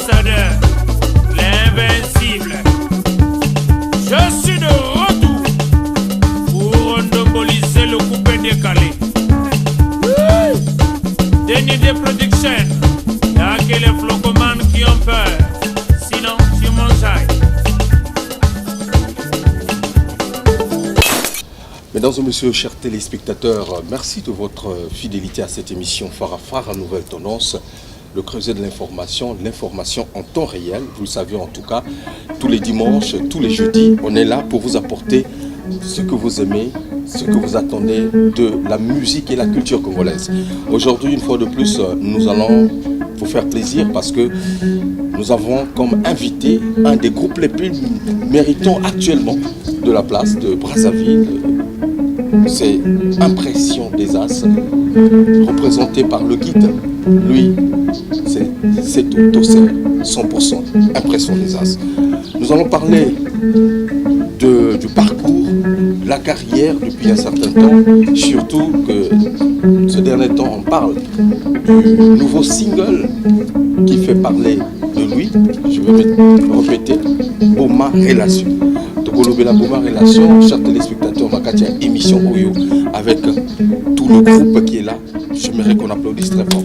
l'ambassadeur, l'invincible. Je suis de retour pour endomboliser le coupé décalé. Dernier des productions, y'a que les flocomanes qui ont peur. Sinon, tu m'enjailles. Mesdames et messieurs, chers téléspectateurs, merci de votre fidélité à cette émission Phare à Nouvelle Tendance. Le creuset de l'information en temps réel. Vous le savez en tout cas, tous les dimanches, tous les jeudis, on est là pour vous apporter ce que vous aimez, ce que vous attendez de la musique et la culture congolaise. Aujourd'hui, une fois de plus, nous allons vous faire plaisir parce que nous avons comme invité un des groupes les plus méritants actuellement de la place de Brazzaville. C'est Impression des As, représenté par le guide. Lui, c'est tout, Tosser, 100%, Impression des As. Nous allons parler du parcours, la carrière depuis un certain temps, surtout que ce dernier temps on parle du nouveau single qui fait parler de lui. Je vais répéter, Boma Relation. La Boma Relation, chers téléspectateurs, Makatia émission Oyo avec tout le groupe qui est là. J'aimerais qu'on applaudisse très fort.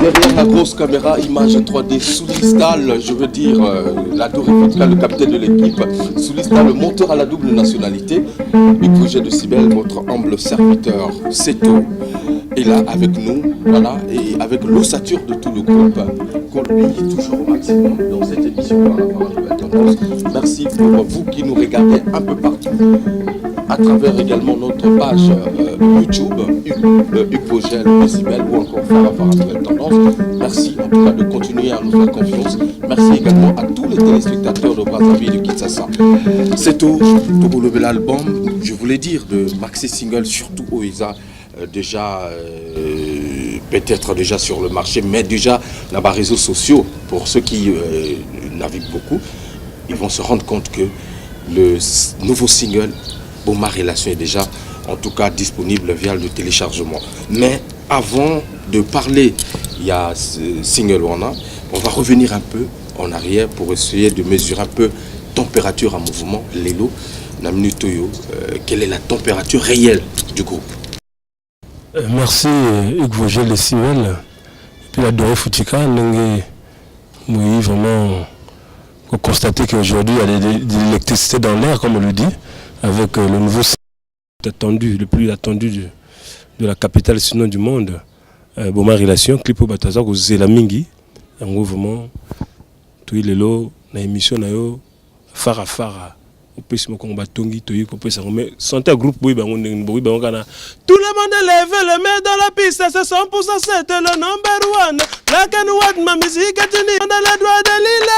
Derrière la grosse caméra, image 3D, Soulistal, je veux dire la tour le capitaine de l'équipe, Soulistal, le monteur à la double nationalité, et projet de Cybèle, votre humble serviteur, Seto, est là avec nous, voilà, et avec l'ossature de tout le groupe, qu'on lui toujours au maximum dans cette émission par rapport à Nouvelle Tendance. Merci pour vous qui nous regardez un peu partout, à travers également notre page YouTube, Upogel, Decibel ou encore Phare à Nouvelle Tendance. Merci en tout cas de continuer à nous faire confiance. Merci également à tous les téléspectateurs de Brazzaville et de Kinshasa. C'est tout pour le bel album, je voulais dire, de maxi single, surtout Oisa, déjà peut-être déjà sur le marché, mais déjà dans les réseaux sociaux, pour ceux qui naviguent beaucoup, ils vont se rendre compte que le nouveau single Boma Relation est déjà en tout cas disponible via le téléchargement. Mais avant de parler, il y a ce single on va revenir un peu en arrière pour essayer de mesurer un peu température en mouvement. Lélo, Namnu Toyo, quelle est la température réelle du groupe? Merci Hugues Vogel de Cybèle. Et puis la Doré Foutika, nous vraiment constater qu'aujourd'hui il y a de l'électricité dans l'air, comme on le dit, avec le nouveau attendu, le plus attendu de la capitale sinon du monde, Boma Relation, clip au Bataza, au Zelamingi, en gros vraiment, tout le lot, dans l'émission, Phare à Phare, au pays de combat Tongi, au pays de santé groupe, tout le monde lève le main dans la piste, c'est 100%, c'est le number one. La canouade, ma musique est unie, on a le droit de l'île.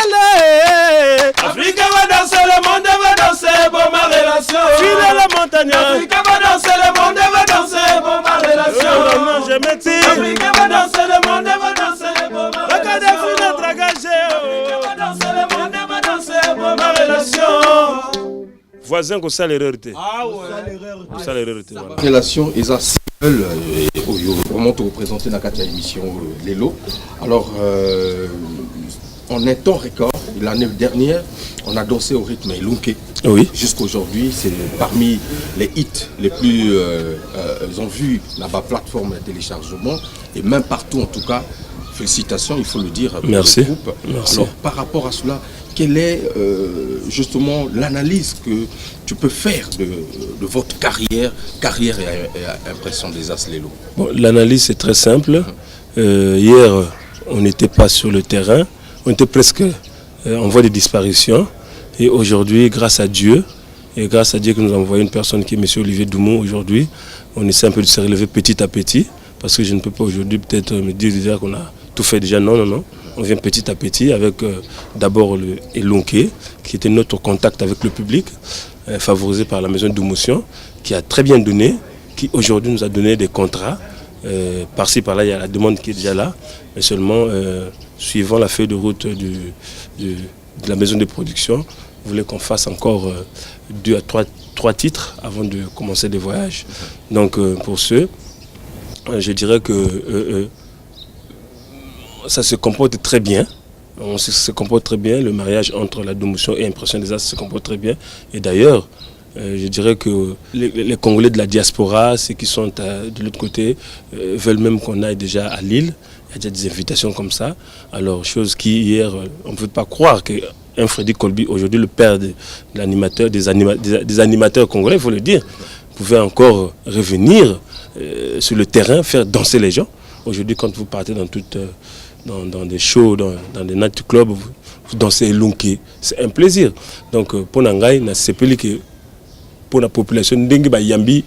Afrique va danser, le monde va danser, Boma Relation. Filer la montagne, Afrique va danser, le monde va danser, Boma Relation. Non, je me tire. Afrique va danser, le monde va danser, Boma Relation. Afrique va danser, le monde va danser, Boma Relation. Voisin, qu'on sait l'erreur. Ah ouais. Ça l'erreur. Relation, ils ont vraiment te représenter dans la émission Lélo. Alors, en un temps record, l'année dernière, on a dansé au rythme Elunke. Oui. Jusqu'à aujourd'hui, c'est parmi les hits les plus en vue dans la plateforme de téléchargement et même partout en tout cas. Félicitations, il faut le dire. Merci. Merci. Alors, par rapport à cela, quelle est justement l'analyse que tu peux faire de votre carrière et Impression des As Lélo? Bon, l'analyse est très simple. Hier, on n'était pas sur le terrain, on était presque en voie de disparition. Et aujourd'hui, grâce à Dieu, et grâce à Dieu que nous avons envoyé une personne qui est M. Olivier Doumont aujourd'hui, on essaie un peu de se relever petit à petit, parce que je ne peux pas aujourd'hui peut-être me dire déjà qu'on a tout fait déjà. Non. On vient petit à petit avec d'abord le Elunke, qui était notre contact avec le public, favorisé par la maison d'émotion, qui a très bien donné, qui aujourd'hui nous a donné des contrats. Par-ci, par-là, il y a la demande qui est déjà là, mais seulement suivant la feuille de route de la maison de production, vous voulez qu'on fasse encore 2 à 3 titres avant de commencer des voyages. Donc pour ceux je dirais que ça se comporte très bien. On se comporte très bien. Le mariage entre la Domotion et Impression des Arts se comporte très bien. Et d'ailleurs, je dirais que les Congolais de la diaspora, ceux qui sont de l'autre côté, veulent même qu'on aille déjà à Lille. Il y a déjà des invitations comme ça. Alors, chose qui hier, on ne peut pas croire qu'un Freddy Colby, aujourd'hui le père de l'animateur, des animateurs congolais, il faut le dire, pouvait encore revenir sur le terrain, faire danser les gens. Aujourd'hui, quand vous partez dans des shows, dans des nightclubs, vous dansez Elunke. C'est un plaisir. Donc, pour Nangai, c'est que pour la population, Yambi,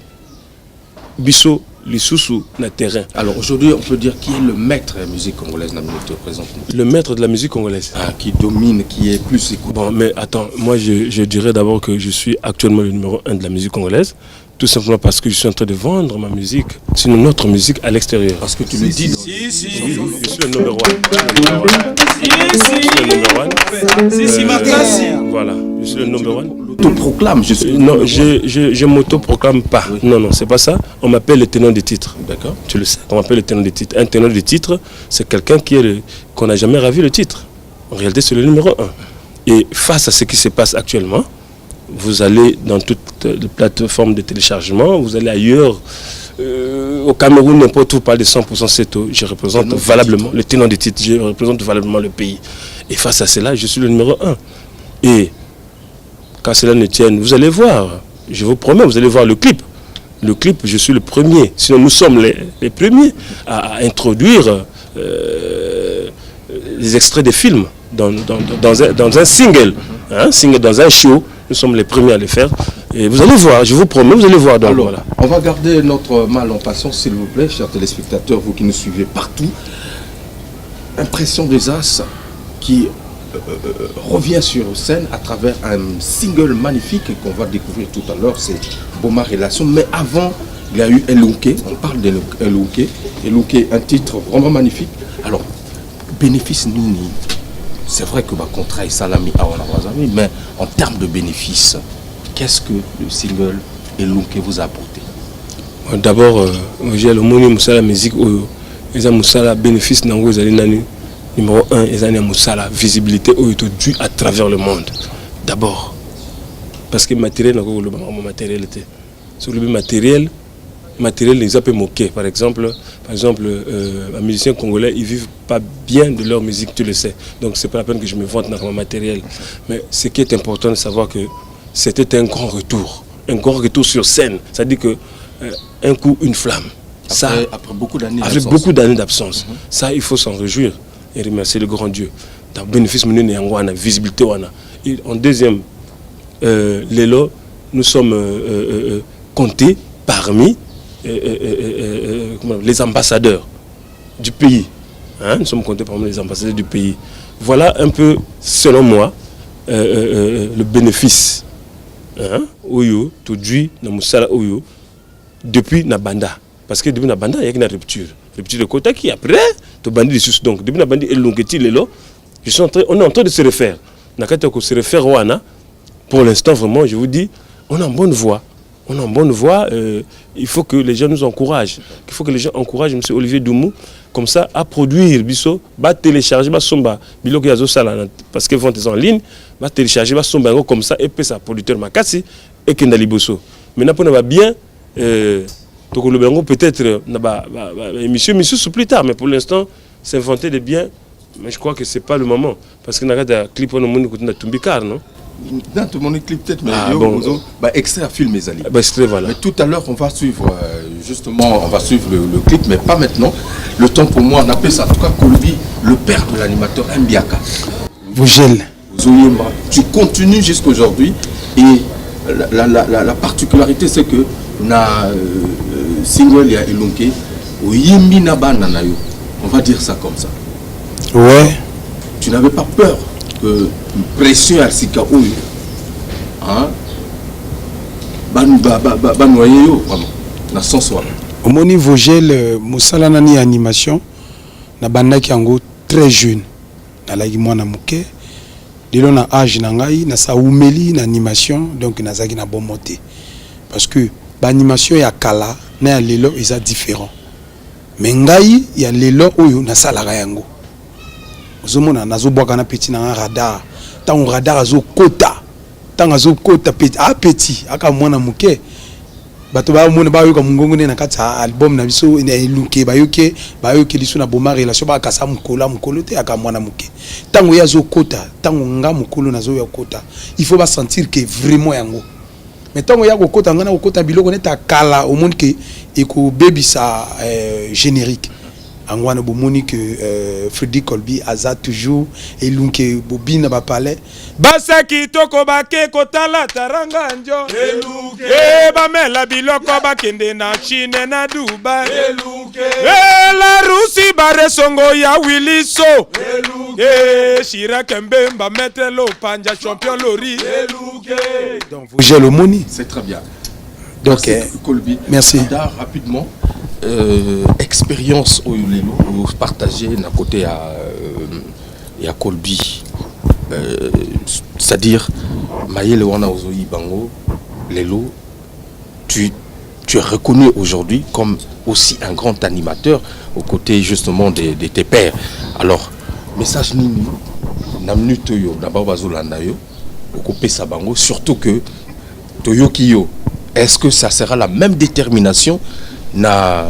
Bisso, Lissousou, na terrain. Alors aujourd'hui, on peut dire qui est le maître de la musique congolaise dans le présent. Le maître de la musique congolaise. Qui domine, qui est plus écouté. Bon, mais attends, moi je dirais d'abord que je suis actuellement le numéro 1 de la musique congolaise. Tout simplement parce que je suis en train de vendre ma musique. C'est notre musique à l'extérieur. Parce que tu le dis. Je suis le numéro 1. Voilà, je suis le numéro 1. L'autoproclame, je suis. Non, je m'autoproclame pas. Oui. Non, c'est pas ça. On m'appelle le tenant des titres. D'accord. Tu le sais. On m'appelle le tenant des titres. Un tenant des titres, c'est quelqu'un qu'on n'a jamais ravi le titre. En réalité, c'est le numéro 1. Et face à ce qui se passe actuellement, vous allez dans toutes les plateformes de téléchargement, vous allez ailleurs, au Cameroun, n'importe où, parle de 100% Seto, je représente valablement, le tenant des titres, je représente valablement le pays. Et face à cela, je suis le numéro 1. Et quand cela ne tienne, vous allez voir, je vous promets, vous allez voir le clip. Le clip, je suis le premier, sinon nous sommes les premiers à introduire les extraits des films dans un single, dans un show. Nous sommes les premiers à le faire. Et vous allez voir, je vous promets, vous allez voir. Donc, alors, voilà. On va garder notre mal en patience, s'il vous plaît, chers téléspectateurs, vous qui nous suivez partout. Impression des As qui revient sur scène à travers un single magnifique qu'on va découvrir tout à l'heure, c'est Boma Relation. Mais avant, il y a eu Elunke, on parle d'Elunke. Elunke, un titre vraiment magnifique. Alors, bénéfice Nini. C'est vrai que ma contrat est salami à Wanawazami, mais en termes de bénéfices, qu'est-ce que le single Elunke vous a apporté? D'abord, j'ai le moni Moussala musique, ils ont Moussala bénéfice nango nani numéro 1, ils ont Moussala visibilité où est due à travers le monde. D'abord, parce que matériel nango le matériel était sur le matériel ils ont peu moqué. Par exemple, les musiciens congolais, ils vivent pas bien de leur musique, tu le sais. Donc c'est pas la peine que je me vante dans mon matériel. Mais ce qui est important de savoir que c'était un grand retour sur scène. C'est-à-dire que un coup, une flamme. Après beaucoup d'années d'absence. Avec beaucoup d'années d'absence. Ça, il faut s'en réjouir et remercier le grand Dieu. Dans bénéfice mené en visibilité. Et en deuxième, Lélo, nous sommes comptés parmi les ambassadeurs du pays. Nous sommes comptés parmi les ambassadeurs du pays. Voilà un peu, selon moi, le bénéfice. Oyo, Tudji, Namusala Oyo, depuis Nabanda. Parce que depuis Nabanda, il y a une rupture. Rupture de quota qui après, tu bandit dessus. Donc, depuis Nabanda et Longeti, on est en train de se refaire. Nakata se refaire Wana. Pour l'instant, vraiment, je vous dis, on est en bonne voie. On est en bonne voie. Il faut que les gens nous encouragent. Il faut que les gens encouragent M. Olivier Doumou comme ça à produire biso, à télécharger somba biloko yazo sala parce que vente en ligne, à télécharger somba comme ça et puis ça producteur makasi et kendali boso. Maintenant pour na bien donc le bango peut-être na ba émission sous plus tard, mais pour l'instant c'est inventer des biens, mais je crois que c'est pas le moment parce que na ga clip on monde ko na tumbikar non. Dans tout mon clip peut-être, mais extrait à film mes amis. Voilà. Mais tout à l'heure on va suivre justement, on va suivre le clip, mais pas maintenant. Le temps pour moi, on appelle ça en tout cas Colby, le père de l'animateur Mbiaka. Vogel. Zoyemba, tu continues jusqu'aujourd'hui et la particularité c'est que na single ya Elunke oyimbi na bana na yo. On va dire ça comme ça. Ouais. Tu n'avais pas peur que pression à Sika Oyo, banoyer yo vraiment na sens wala. Au moni Vogel Moussala nani animation na bandaki yango très jeune. Na lagi mwana muke. Dilo na âge na ngai na sa umeli na animation donc nazaki na bon moté. Parce que ba animation ya kala na ya lelo eza différent. mais ngai ya lelo oyo nasalaka yango ozomona nazobwaka na petit na radar tango radar azokota tango azokota petit aka mwana muke bato ba mona ba yoka mungongo ne na kati album na biso eluke bayoke liso na boma relation ba kasa mukolo te aka mwana muke tango ya zokota tango nga mukolo nazo ya kota il faut ba sentir que vraiment yango mais tango ya kokota ngana kokota biloko neta kala au monde que eko baby sa générique angwana bomoni que Freddy Colby aza toujours elunke bobina ba palais basa kitoko bake kotala taranga njo eluke ba mela biloko bakende na Chine na Dubai eluke la Russie bare songo ya Wiliso eluke Chirac Mbemba mettre lo panja champion Lori eluke. Donc vous j'ai le money, c'est très bien. Donc Colby, merci. Rapidement, expérience au Lelo, vous partagez d'un côté à Colby, c'est-à-dire Maïle Wana Ozoi Bango, Lelo, tu es reconnu aujourd'hui comme aussi un grand animateur aux côtés justement de tes pères. Alors, message Nini, Namnu Toyo, Nababazo Landayo, Okopé Sabango, surtout que Toyo Kiyo, est-ce que ça sera la même détermination na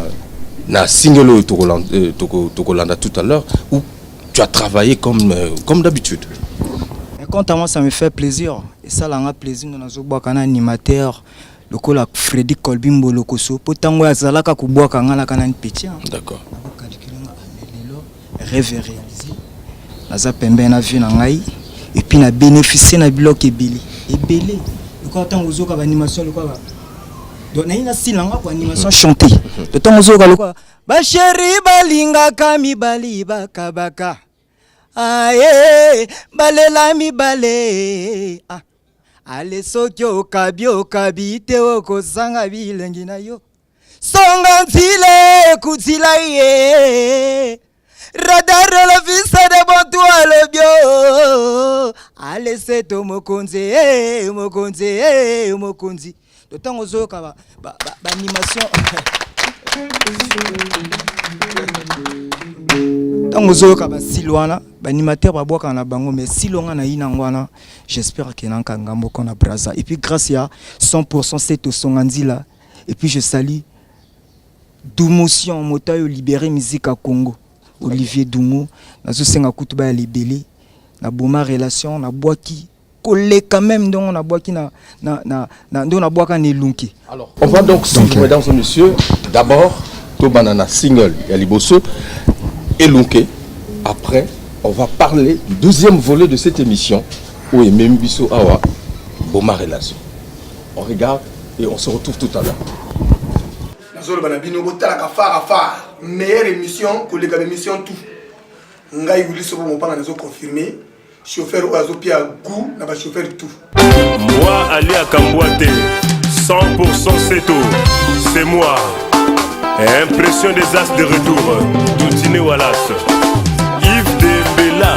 Singelo Tokolanda tout à l'heure ou tu as travaillé comme d'habitude? Quant à moi, ça me fait plaisir. Et ça, là, on a plaisir. Nous avons un animateur, le col Freddy Colby Mbolokoso. Pourtant, on a zalaka kuboa kangala kana petit. D'accord. Rêve réalisé. Naza pembe na vie na ngai et puis na bénéficier na biloko ebele. Ebele. Quand on a une animation, donc na ina silanga kwa animation chanter. De temps ozoka lokwa ba chéri balinga kami bali bakabaka. Aye balela mi bale. Ah. Ale sokyo kabio kabite oko sanga bilengi na yo. Songa ntile kutila ye. Radar la vista de bon toi le bio. Ale seto mokonzi mokonzi. De temps ozoka ba animation. Tant ozoka ba silwana ba animateur ba boka na bango mais silonga na ina ngwana j'espère que nanka ngambo kona braza et puis grâce à 100% cette songanzila et puis je salue Doumotion motayo libéré musique à Congo Olivier Doumo nazo senga kutuba ya libélé na boma relation na boaki collé quand même donc on a boaki na on a boaka nelunki. Alors on va donc suivre mesdames et messieurs d'abord to banana single ya liboso elunke. Après on va parler du deuxième volet de cette émission où est Membiso Awa boma relation. On regarde et on se retrouve tout à l'heure. Meilleure émission que les émissions tout. Ngai Wiliso pour mon père nous confirmé. Chauffeur oiseau pia goût na ba chauffeur tout. Moi Ali Akambouate 100% c'est tout. C'est moi. Impression des as de retour. Doutine Wallace. Yves Dembela.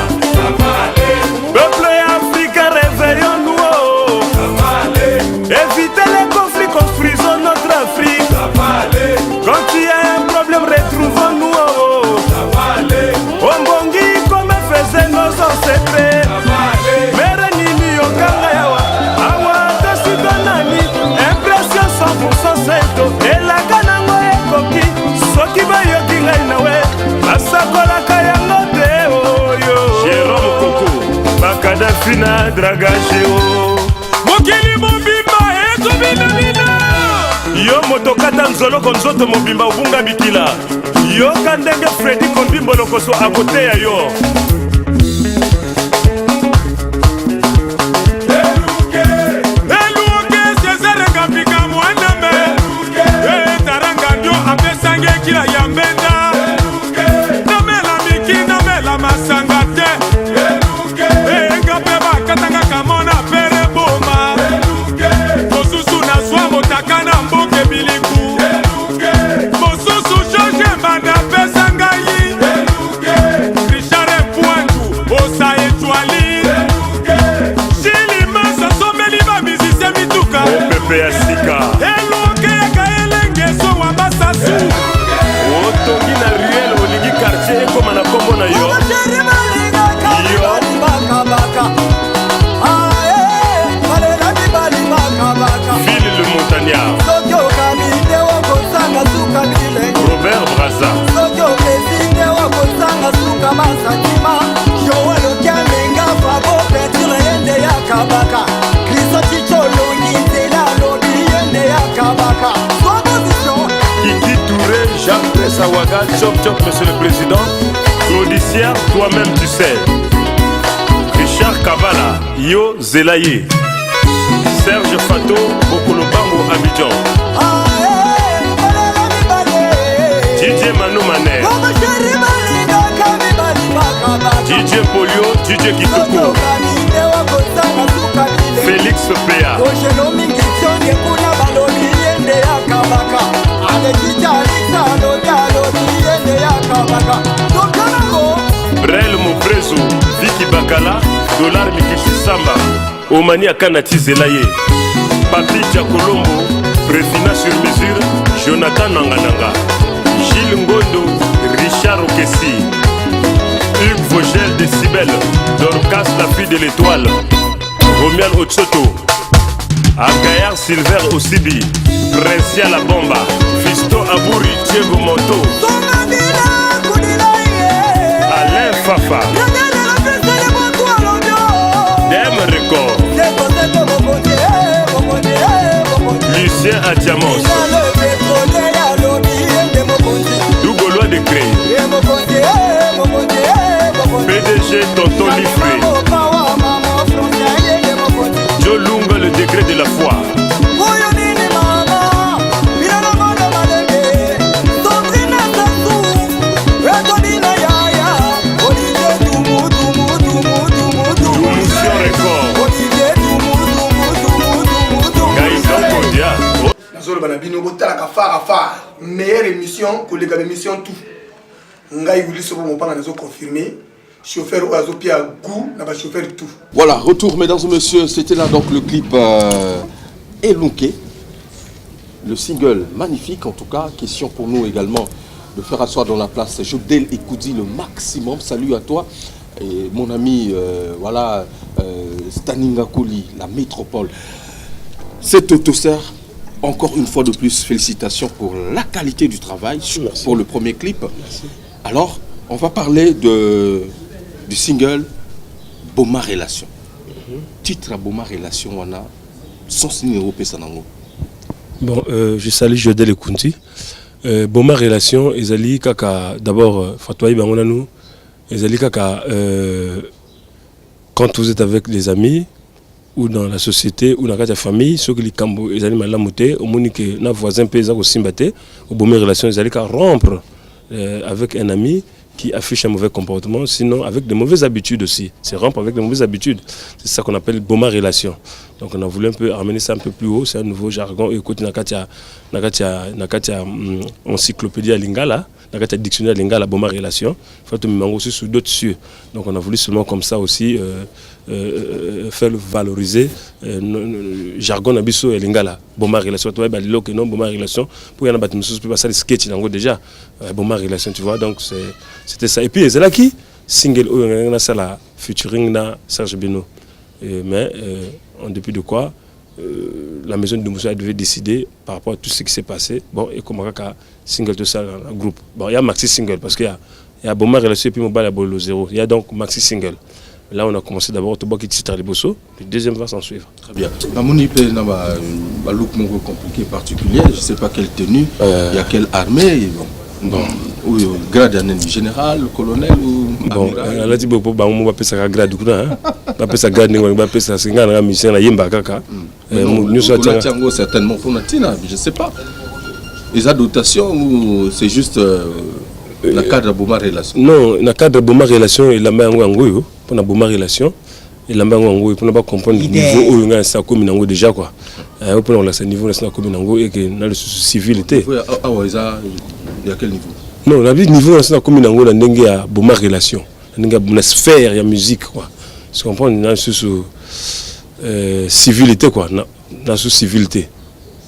Peuple africain réveillons-nous. Évitez les conflits, construisons notre Afrique. Quand il y a un problème, retrouvons-nous. Ombongi comme faisaient nos ancêtres. Mere nini yokanga yawa. Awa tosidonani. Impression 100% seto. Elaka nango ekoki. Soki bayoki ngai nawe. Asakola kayango te oyo. Jérôme Koko. Bakadafi na dragageo. Mokili mobimba ekobinamina. Yo motokata nzolo konzoto mobimba ubunga bikila. Yo kandenge Freddy Colby Mbolokoso à côté ya yo. Eluke César Kapika mwaname. Taranga ndio apesange kila ya mbenda. Namela miki namela masanga te. Ngape bakatanga kamona pere boma. Mosusu na swa motaka na mboke biliku. Mosusu George Manda pesanga yi. Richard Point kabaka Kristo chicholo ngizela lobi yende ya kabaka Opposition Kiki Touré, Jacques Pressawaga, Chop Chop, monsieur le président. Claudicien, toi-même tu sais. Richard Kavala, Yo Zelaye. Serge Fato, Bokolobango Abidjan. DJ Manu Maner. DJ Polio, DJ Kitoko. Félix Péa. Brel Moprezo, Vicky Bakala, Dollar Mikishi Samba, Omani Akanati Zelaye, Papi Colombo, Préfina sur mesure, Jonathan Nangananga, Gilles Ngondo, Richard Okessi, Hugues Vogel de Cybèle, Dorcas la fille de l'étoile, Romial Ochoto, Agayar Silver Osibi, Prencia la Bomba, Fisto Abouri Diego Moto, Alain Fafa, Dem Record, Lucien Atiamos, Dougolois de Cré, PDG Tonton Liffré, Joe Lunga le degré de la foi. Meilleure émission que les émissions tout. Ngai Willy Sobo mon père nous a confirmé. Chauffeur Oazopi a goût, n'a pas chauffeur tout. Voilà, retour mesdames et messieurs, c'était là donc le clip Elunke. Le single magnifique en tout cas, question pour nous également de faire asseoir dans la place Jodel et Koudi le maximum. Salut à toi et mon ami Staninga Koli, la métropole. C'est Autosser. Encore une fois de plus, félicitations pour la qualité du travail. Merci. Pour le premier clip. Merci. Alors, on va parler du single Boma Relation. Titre à Boma Relation, on a son numéro Pessanango. Bon, je salue Jodel et Kunti. Boma Relation, Ezali Kaka, d'abord, Fatouaï Bangonanou, Ezali Kaka, quand vous êtes avec des amis, ou dans la société, ou dans la famille, ceux qui les cambo, ils allaient mal la monter, au moins que nos voisins paysans au Simbaté, au bon relation, ils allaient rompre avec un ami qui affiche un mauvais comportement, sinon avec de mauvaises habitudes aussi. C'est rompre avec de mauvaises habitudes. C'est ça qu'on appelle boma relation. Donc on a voulu un peu amener ça un peu plus haut, c'est un nouveau jargon. Écoute, Nakatia encyclopédie à Lingala, Nakatia dictionnaire Lingala, boma relation. Faut que nous aussi sous d'autres cieux. Donc on a voulu seulement comme ça aussi faire valoriser jargon Nabiso et Lingala, boma relation. Tu vois, que non, boma relation. Pour y en avoir des choses, passer des sketchs déjà, boma relation, tu vois. Donc c'était ça. Et puis c'est là qui single on a ça là featuring na Serge Beno. Mais en dépit de quoi, la maison de Moussa devait décider par rapport à tout ce qui s'est passé. Bon, et comment single de ça dans le groupe. Bon, il y a maxi single parce qu'il y a Boma relation et puis Mobile à Bolo 0. Il y a donc maxi single. Là, on a commencé d'abord au Toba qui titre les Bosso. Le deuxième va s'en suivre. Très bien. Dans mon IP, il y a un look compliqué, particulier. Je ne sais pas quelle tenue, il y a quelle armée. Bon, ou grade général, colonel ou bon, on a dit beaucoup on va passer à grade on va passer à grade on va passer à 50 mission la yemba kaka. Nous certainement pour Natina, je sais pas. Les dotations ou c'est juste la cadre Boma relation. Non, la cadre Boma relation et la main ngoyo pour la Boma relation et la main ngoyo pour ne pas comprendre le niveau où on a ça comme nango déjà quoi. Pour la niveau national comme nango et que dans le civilité. Ah ouais ça. À quel niveau? Non, la vie niveau national comme une angola n'engue à Boma relation, n'engue à sphère, il y a musique quoi. Tu comprends? Dans sous civilité quoi, dans sous civilité.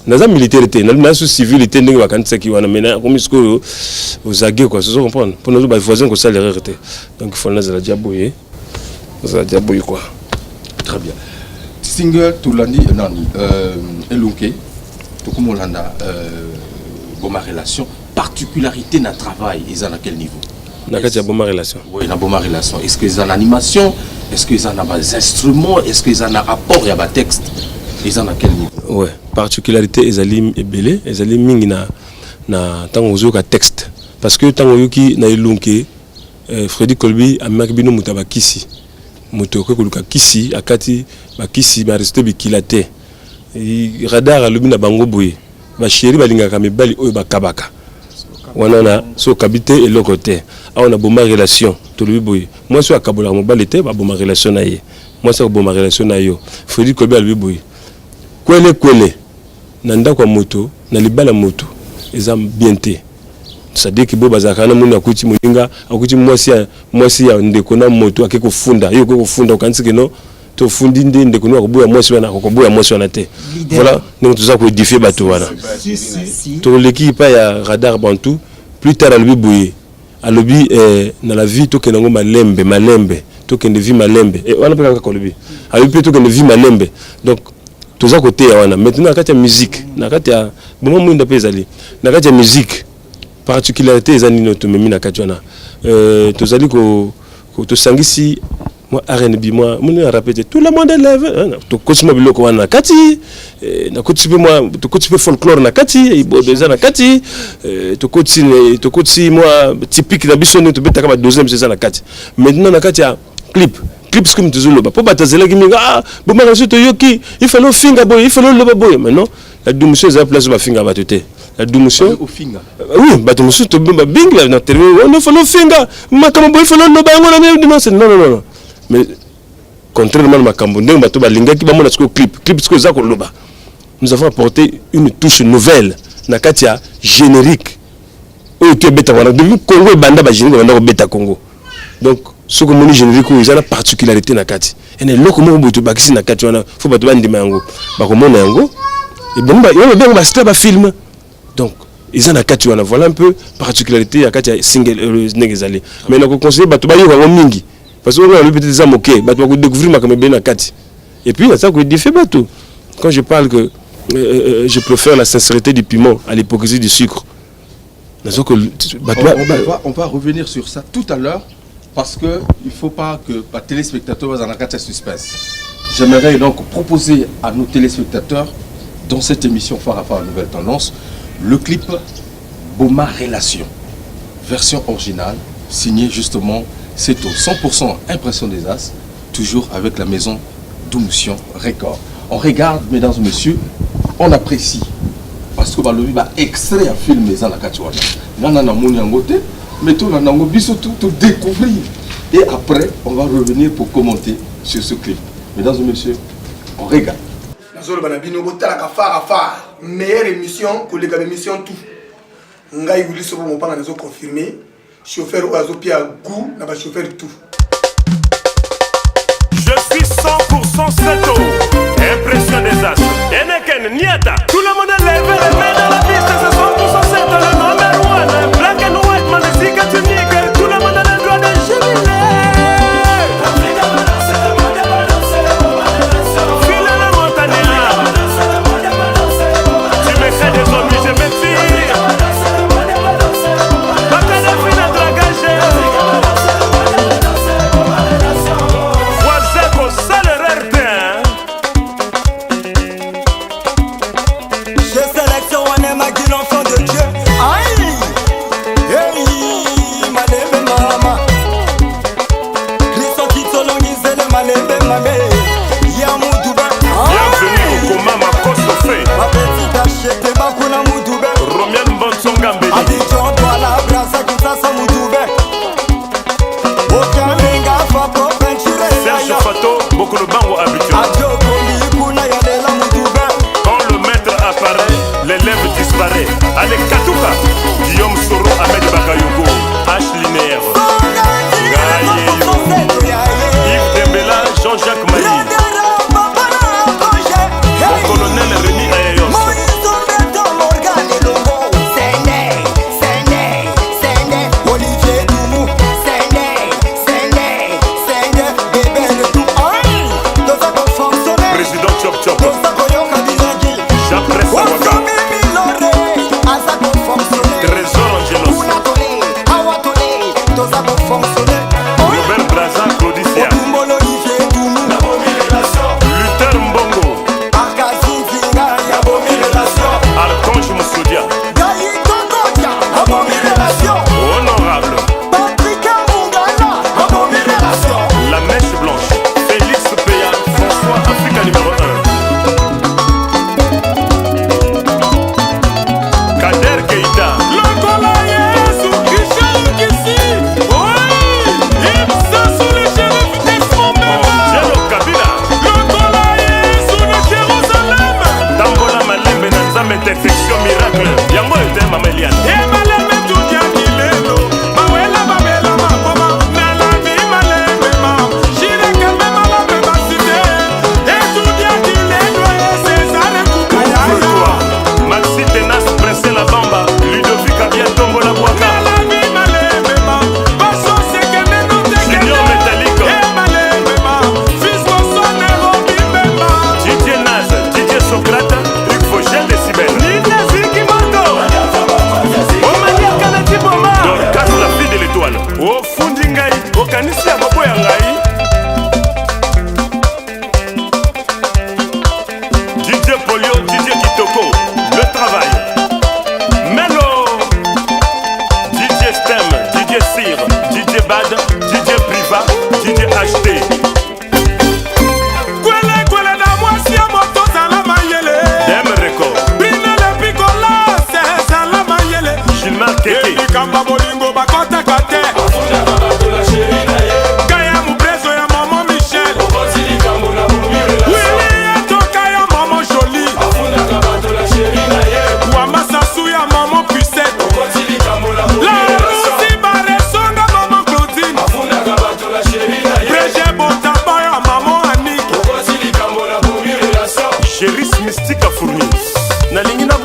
Dans la militaire, dans sous civilité n'engue à quand c'est qui va amener comme ce que aux aguets quoi. Tu comprends? Pour nous voisins que ça les rareté. Donc il faut nous la diabouiller, la diabouiller quoi. Très bien. Single tout l'année nani Elunke, tout comme on l'a Boma relation. Particularité dans le travail, ils ont à quel niveau? Dans quelle bonne relation? Oui, dans bonne relation. Est-ce qu'ils ont en animation? est-ce qu'ils en ont des instruments, est-ce qu'ils en ont rapport à des textes, ils en ont quel niveau? Ouais, particularité ezali ebele, ezali mingi na tango ozoka texte parce que tango yoki na ilunke Freddy Colby amaki bino mutaba kisi. Moto ko kuluka kisi akati ba kisi ba resté bikila te. Radar alubi na bango boye. Ba chéri balinga ka mibali oyo bakabaka. Wana na so kabite eloko te. Aona boma relation to lubi boye. Moi so akabola mobali te ba boma relation na ye. Moi so boma relation na yo. Freddy Colby alubi boye. Kwele na ndako moto na libala moto ezam bien te. C'est-à-dire que bo bazakana muna akuti muninga akuti mwasi ya ndeko na moto akeko funda yo ko funda okanisi que no to fundi ndeko no akuboya mwasi wana akoboya mwasi wana te. Voilà nous tout ça ko édifier bato wana. To l'équipe pa ya radar bantu plus tard alobi boye alobi na la vie to kenango malembe to kende vie malembe et wana peka ko lobi alobi to kende vie malembe donc tout ça côté wana maintenant quand il y a musique na quand il y a bon monde pezali na quand il y a musique particularité ezani no tumemi na katwana tozali ko to sangisi moi R&B moi mon répéter tout le monde lève to kosima biloko wana kati na kotipe moi to kotipe folklore na kati ibodeza na kati to koti moi typique na biso ne to betaka ba deuxième saison na kati maintenant na kati ya clip comme toujours ba po batazela kiminga ah bo mara soto yoki il faut le finga boy il faut le loba boy maintenant la doumission za place ba finga ba tete la doumission au finga oui ba doumission to ba bingla na terme on faut le finga makamo boy il faut le loba ngona non mais contrairement à makambo ndenge bato balinga ki ba mona siko clip siko za ko loba nous avons apporté une touche nouvelle na katia générique o to beta wana de Congo banda ba générique banda ko beta Congo donc ce que mon générique ils ont la particularité na kati et ne loko mo boto bakisi na kati wana faut bato bandima yango ba ko mona yango et bon ba yo ba start ba film donc ils ont na kati wana voilà un peu particularité ya kati single negezali mais na ko conseiller bato ba yo ba mingi parce que on a peut-être ça moqué bato ko découvrir ma comme bien na kati et puis ça ko défait bato quand je parle que je préfère la sincérité du piment à l'hypocrisie du sucre. On va revenir sur ça tout à l'heure parce qu'il ne faut pas que les téléspectateurs soient en cas de suspense. J'aimerais donc proposer à nos téléspectateurs dans cette émission Phare à Phare Nouvelle Tendance le clip Boma Relation, version originale, signée justement, c'est au 100% Impression des As, toujours avec la maison Doumoussion Record. On regarde, mesdames et messieurs, on apprécie. Parce que le va extrait à filmer dans la Kachouana. Là, on a un côté, mais tout, on a tout découvrir. Et après, on va revenir pour commenter sur ce clip. Mesdames et messieurs, on regarde. Meilleure émission que les émissions tout. Ngai Willy Sobo mon parent les a confirmé. Chauffeur oiseau pied à goût, n'a pas chauffeur tout. Je suis 100% Seto, impression des as. Eneken, Niata, tout le monde est levé, les mains dans la piste, c'est 100% Seto, le numéro 1. Black and white, man, les zigas uniques, tout le monde a le droit de jubiler. File la montagne, tu me fais des hommes, je me tire. Pas que les filles à dragager.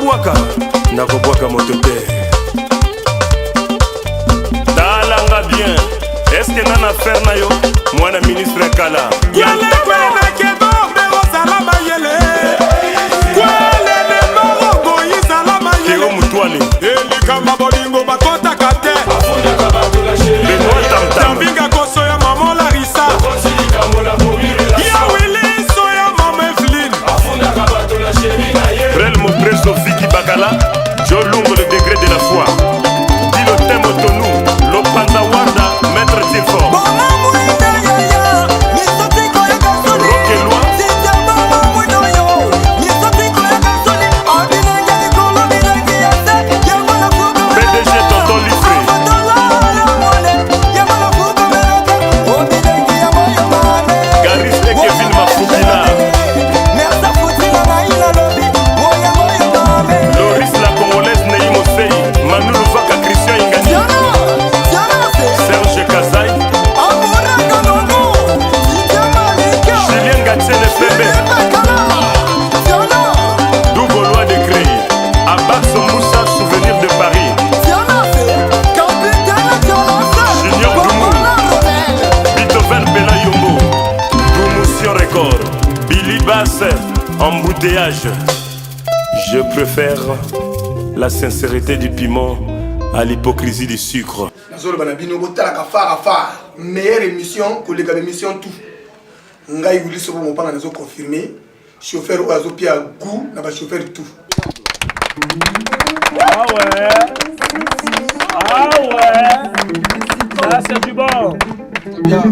bwaka nakobwaka moto te talanga bien eske nana affaire na yo mwana ministre kala keo mutwale elikamba bolingo bakotaka te benoit tamtam vinga koso ya mama Larissa ya wili so ya mama Eveline Brel Mopreso Viki Bakala Jolungo le degré de la foi Dilo Temo Tonou Lopanda Wanda Maître Tilfort Roquelois PDG Tonton Liffré Garis et Kevin Mafoukila Loris la Congolaise Neyi Mosei Manu Luvaka Christian Ingani Serge Kazaï Julien Gatien Febe Double loi de Créé Abbas Moussa Souvenir de Paris Junior Doumou Beethoven Bella Yombo Doumoussion Record Billy Bass Embouteillage. Je préfère la sincérité du piment à l'hypocrisie du sucre. Meilleure émission que les émissions tout. Ngai wuli sobo mo panga nazo confirmer. Chauffeur ou azo pia goût na ba chauffeur tout. Ah ouais. Ça c'est du bon. Bien.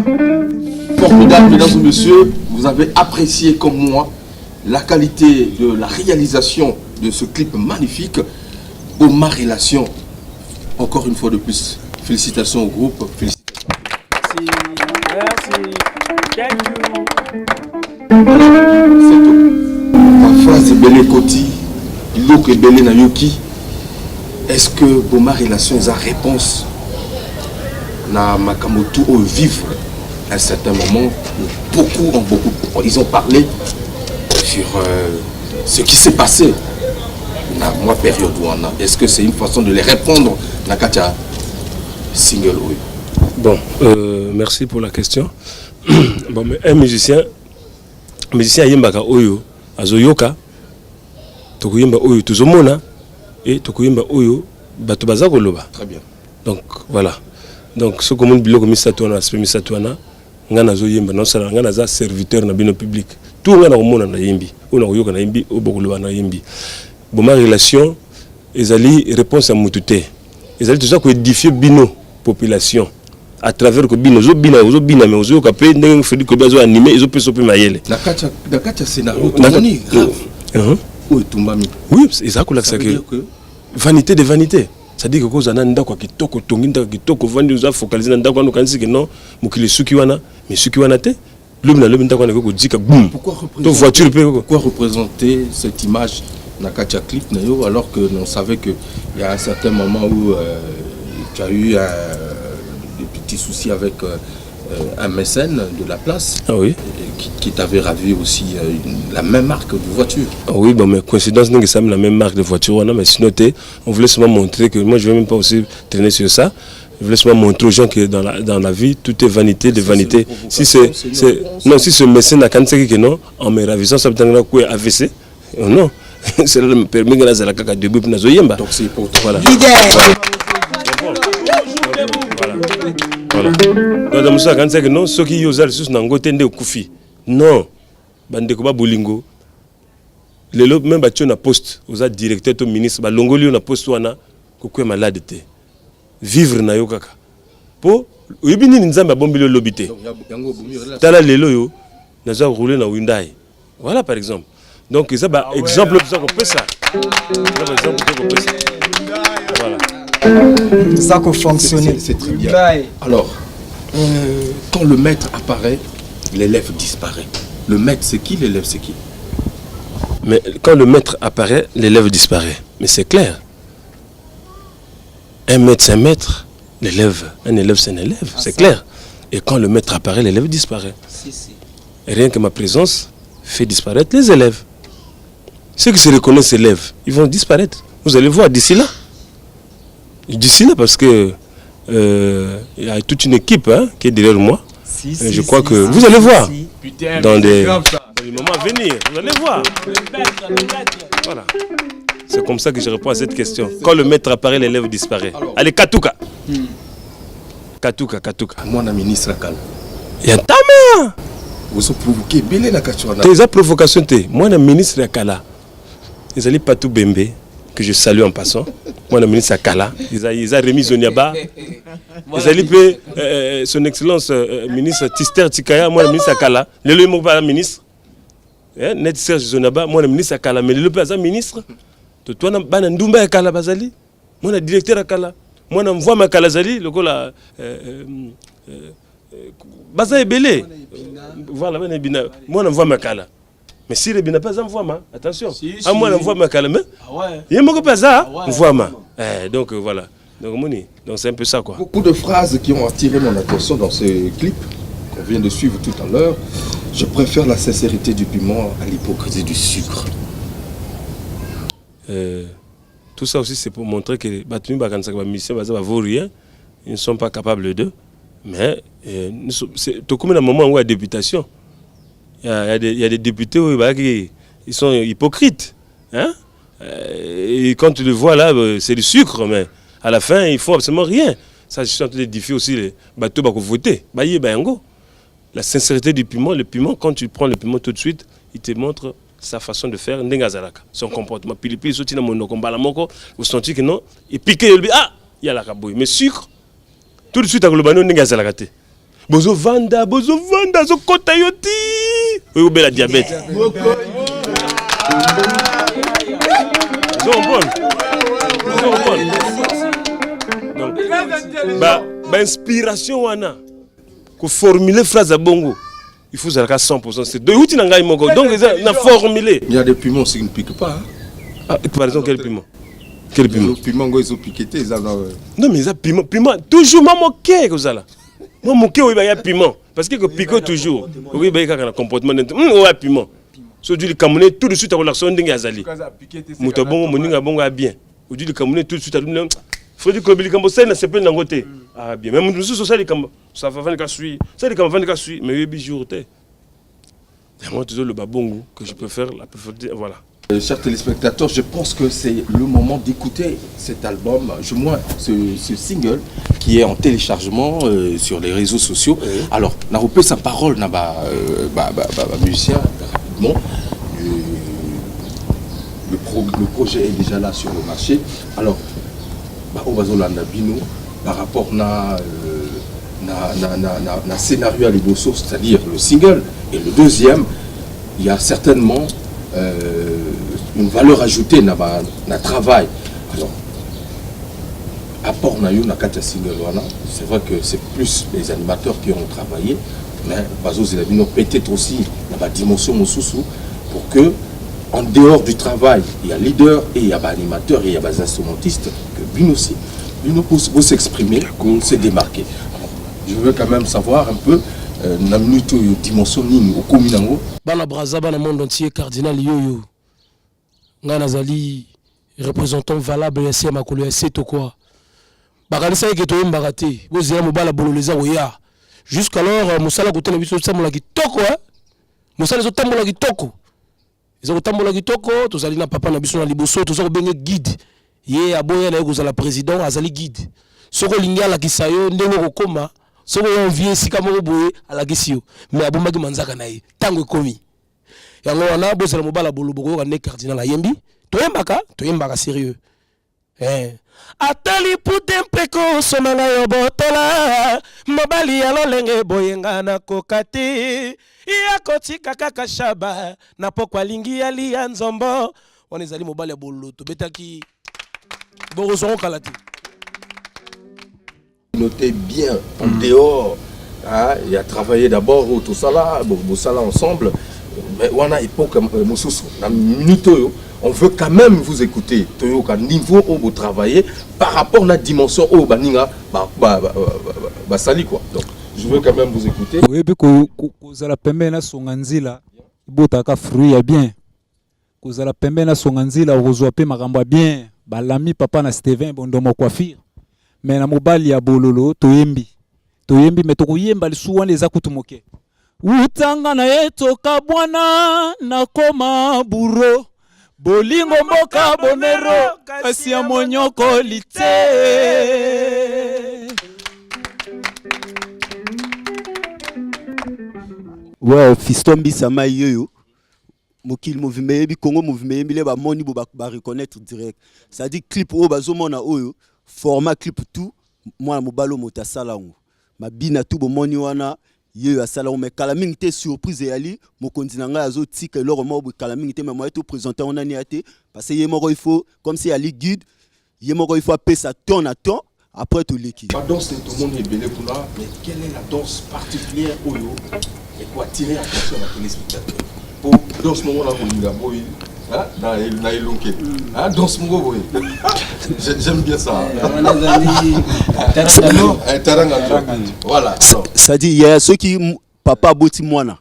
Formidable, mesdames et messieurs, vous avez apprécié comme moi la qualité de la réalisation de ce clip magnifique. Boma Relation. Encore une fois de plus, félicitations au groupe. Félicitations. Merci. Thank you. Ma phrase est belle Koti, l'eau est belle Nayoki. Est-ce que Boma Relation a réponse na Makamoto au vivre à un certain moment? Ils ont parlé sur ce qui s'est passé dans la période où on a. Est-ce que c'est une façon de les répondre dans Katia single? Oui. Bon, merci pour la question. Bon, mais un musicien yembaka oyo azoyoka tokuyemba oyo tozomona et tokuyemba oyo bato baza koloba. Très bien. Donc voilà. Donc ce que mon biloko misatwana aspect misatwana ngana zoyemba non sala ngana za serviteur na bino public. Tout ngana komona na yembi. Ona koyoka na yembi obokoloba na yembi. Boma relation ezali réponse à mutute. Ezali tout ça ko édifier bino population à travers que bino zo bina mais ozo ka pe ndenge fedi ko bazo animer ezo peso pe mayele. Na katia scénario toni grave. Oui, c'est ça que vanité de vanité. C'est-à-dire que quand on a un ndako kitoko tongi ndako kitoko vandi uza focaliser na ndako kanisi que non mukile suki wana mais suki wana te lobina ndako na ko dika boum. Pourquoi représenter cette image na katia clip na yo alors que on savait que il y a un certain moment où tu as eu des petits soucis avec un mécène de la place, ah oui, qui t'avait ravi aussi la même marque de voiture. Ah oui, bon, mais coïncidence, nous sommes la même marque de voiture, mais sinon, on voulait seulement montrer que moi je ne vais même pas aussi traîner sur ça. Je voulais seulement montrer aux gens que dans la vie, tout est vanité de vanité. Si ce mécène n'a qu'un que non, en me ravissant, ça veut dire quoi AVC? Non, c'est là me permet de la caca de boupe nazoyemba. Donc c'est pour toi. Voilà. Voilà. Donc, dans ce cas, non, ceux qui osent aller dans le côté de Koufi. Non. Bande Koba Bolingo. Les autres, même si on a poste, aux directeurs, aux ministres, Longoli, on a poste, on a quoi malade. Vivre na yo kaka. Po, uyebini nzamba bombilo lobité. Tala lelo yo, naza rouler na Hyundai. Voilà par exemple. Donc ça bah exemple ça qu'on peut ça. Voilà. Ça qu'on fonctionne. C'est très bien. Alors, quand le maître apparaît, l'élève disparaît. Le maître c'est qui? L'élève c'est qui? Mais quand le maître apparaît, l'élève disparaît. Mais c'est clair. Un maître c'est un maître, un élève c'est un élève, c'est clair. Et quand le maître apparaît, l'élève disparaît. Et rien que ma présence fait disparaître les élèves. ceux qui se reconnaissent se lèvent, ils vont disparaître. Vous allez voir d'ici là. D'ici là, parce que il y a toute une équipe qui est derrière moi. Je crois que vous allez voir dans des moments à venir. Vous allez voir. Voilà. C'est comme ça que je réponds à cette question. Quand le maître apparaît, l'élève disparaît. Allez, Katouka. Katouka. Moi, la ministre Kala. Il y a un tama. Vous avez provoqué Bélé la Kachouana. Tes provocations, moi, la ministre Kala. Ils allaient pas tout bembe, que je salue en passant. Moi, le ministre Kala. Ils ont remis Zoniaba. Ils allaient son excellence ministre Tister Tikaya. Moi, le ministre Kala. Le lieu pas ministre. Net Serge Zonaba. Moi, le ministre Kala. Mais le pas ministre. Toi, tu as un Kala Bazali. Moi, le directeur Kala. Moi, je vois ma Kalazali. Le cola. Baza est belé. Voilà, moi, je vois ma Kala. Mais si le bina pas en voix, attention. Moi, je vois ma Kala. Mais il y a un pas ça. Voix. Donc, voilà. Donc, c'est un peu ça, quoi. Beaucoup de phrases qui ont attiré mon attention dans ce clip qu'on vient de suivre tout à l'heure. Je préfère la sincérité du piment à l'hypocrisie du sucre. Tout ça aussi, c'est pour montrer que les musiciens ne vaut rien. Ils ne sont pas capables d'eux. Mais tout comme dans le moment où il y a députation, il y a des députés où ils sont hypocrites. Hein? Et quand tu le vois là, c'est du sucre, mais à la fin, ils ne font absolument rien. Ça, je suis en train de défier aussi les bateaux pour voter. La sincérité du piment, le piment, quand tu prends le piment tout de suite, il te montre sa façon de faire, son comportement. Puis vous sentez que non, il pique, il y a la cabouille. Mais sucre, tout de suite, à Globano, il y a la cabouille. Bozo vanda, zo kota yoti. Oui, la diabète. Donc, inspiration wana, que formuler phrase à bongo, il faut à 100%. C'est de où tu n'as donc il a formulé. Il y a des piments qui ne piquent pas. Par exemple, quel piment? Quel piment? Les piments ils ont piqué. Non, mais ça piment, toujours moqué comme ça là. Moi moqué il y a piment parce que piquer toujours. Oui, il y a un comportement de piment. So du Camerounais tout de suite à relation dingue azali. Mutabongo moninga bongo bien. Du Camerounais tout de suite à lui. Fredi Kobili Kambo ça ne se peut n'angote. Ah bien. Même nous ça les Kambo ça va venir suivre. Ça les Kambo venir suivre mais 8 jours té. Moi toujours le babongo que je préfère la voilà. Chers téléspectateurs, je pense que c'est le moment d'écouter cet album, du moins ce single qui est en téléchargement sur les réseaux sociaux. Alors, on a repris sa parole, musicien, rapidement. Le projet est déjà là sur le marché. Alors, on va bino par rapport à scénario à l'Ibosso, c'est-à-dire le single, et le deuxième, il y a certainement une valeur ajoutée dans le travail. Alors, apport c'est vrai que c'est plus les animateurs qui ont travaillé, mais peut-être aussi dans la dimension pour que, en dehors du travail, il y a leader et il y a animateur et il y a instrumentiste, que Bino aussi, Bino peut s'exprimer, se démarquer. Alors, je veux quand même savoir un peu na minute dimension nini okomi nango bana braza bana monde entier cardinal yoyo nga nazali représentant valable ya sema makolo ya seto quoi bakalisa ke to mbaka te bozela mobala bololeza oya jusqu'alors musala kotela biso tsamola kitoko musala zo tambola kitoko ezo tambola kitoko tozali na papa na biso na liboso tozo benga guide ye aboya na ekozala président azali guide soko lingala kisayo ndengo kokoma soko envie sika moko boye alakisio mais abomaki manzaka na ye tango ekomi yango wana bozala mobala boloboko ka ne cardinal ayembi toyembaka sérieux atali putem peko somanga yo botola mobali ya lolenge boyenga na kokati ya kotika kaka shaba na pokwa lingi ya lia nzombo wana ezali mobali ya bolo tobetaki boroso kalati. Notez bien en dehors, il a travaillé d'abord au tout ça là, ensemble. Mais on a époque on veut quand même vous écouter. Au niveau où vous travaillez par rapport à la dimension où baninga sali quoi. Donc je veux quand même vous écouter. Oui, puis que la pembe na songanzila, botaka fruit ya bien. kozala pembe na songa nzila okozwa pe makambo bien balami papa na Steven bondomo coiffure mais na mobali ya bololo toyembi me tokoyemba lisusu wana eza kutu moke utanga na etoka bwana na koma buro bolingo mboka bonero kasi ya monyoko lite. Wow, fiston bisama yoyo mokili mouvement yebi Congo mouvement yebi le ba moni bo ba reconnaître direct. Ça dit clip o bazomona oyo format clip tout moi mobalo motasala ngo mabina tout bo moni wana yeyo asala o me kala mingi te surprise yali mokonzi na ngai azotika eloko mo bo kala mingi te mais moi to présenter on ani ate parce que yemoko il faut comme si ali guide yemoko il faut appeler ça ton à ton après tout l'équipe. La danse tout le monde est belé pour là, mais quelle est la danse particulière oyo et quoi attirer l'attention à téléspectateur? Pour dans ce moment là pour nous boy hein na ilonke hein dans ce moment boy j'aime bien ça. Voilà. Ça dit il y a ceux qui papa aboti mwana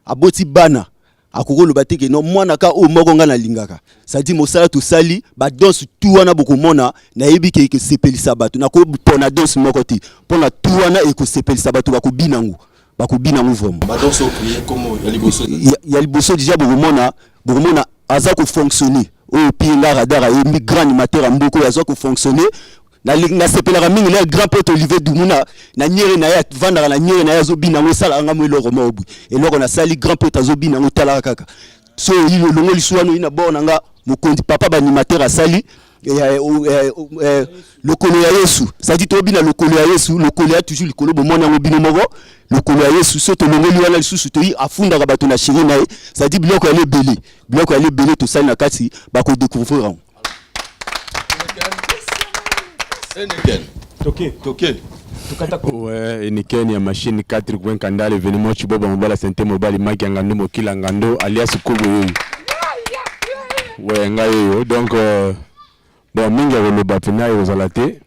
aboti bana akoko lobate ke no mwana ka o moko nga na lingaka ça dit mosala to sali ba danse tout wana boko mona na yebi ke sepelisa bato na ko pona danse moko ti pona tout wana e ko sepelisa bato ba ko binango vraiment ba danse au crier comme ya liboso déjà boko mona aza ko fonctionner o pinga radar a mi grand animateur mboko aza ko fonctionner na sepelaka mingi na grand pote Olivier Dumuna na nyere na ya vandaka na nyere na ya zobina ngo sala nga mo loko mobu eloko na sali grand pote azobina ngo tala kaka so yilo longo lisuano ina bona nga mokondi papa ba animateur asali lokolo ya Yesu ça dit to bina lokolo ya Yesu lokolo ya toujours likolo bomona ngo bino moko lokolo ya Yesu so to longo liwana lisusu to afunda ka bato na shiri na ça dit biloko ya lebele to sali na kati ba ko découvrir. Toké. Ouais, Eniken ya machine 4 kwen kanda l'événement Chiboba Mobala Santé Mobile Maki Ngando Mokila Ngando alias Kobo. Ouais, ngayo donc bon minga ko loba pena yo zalate.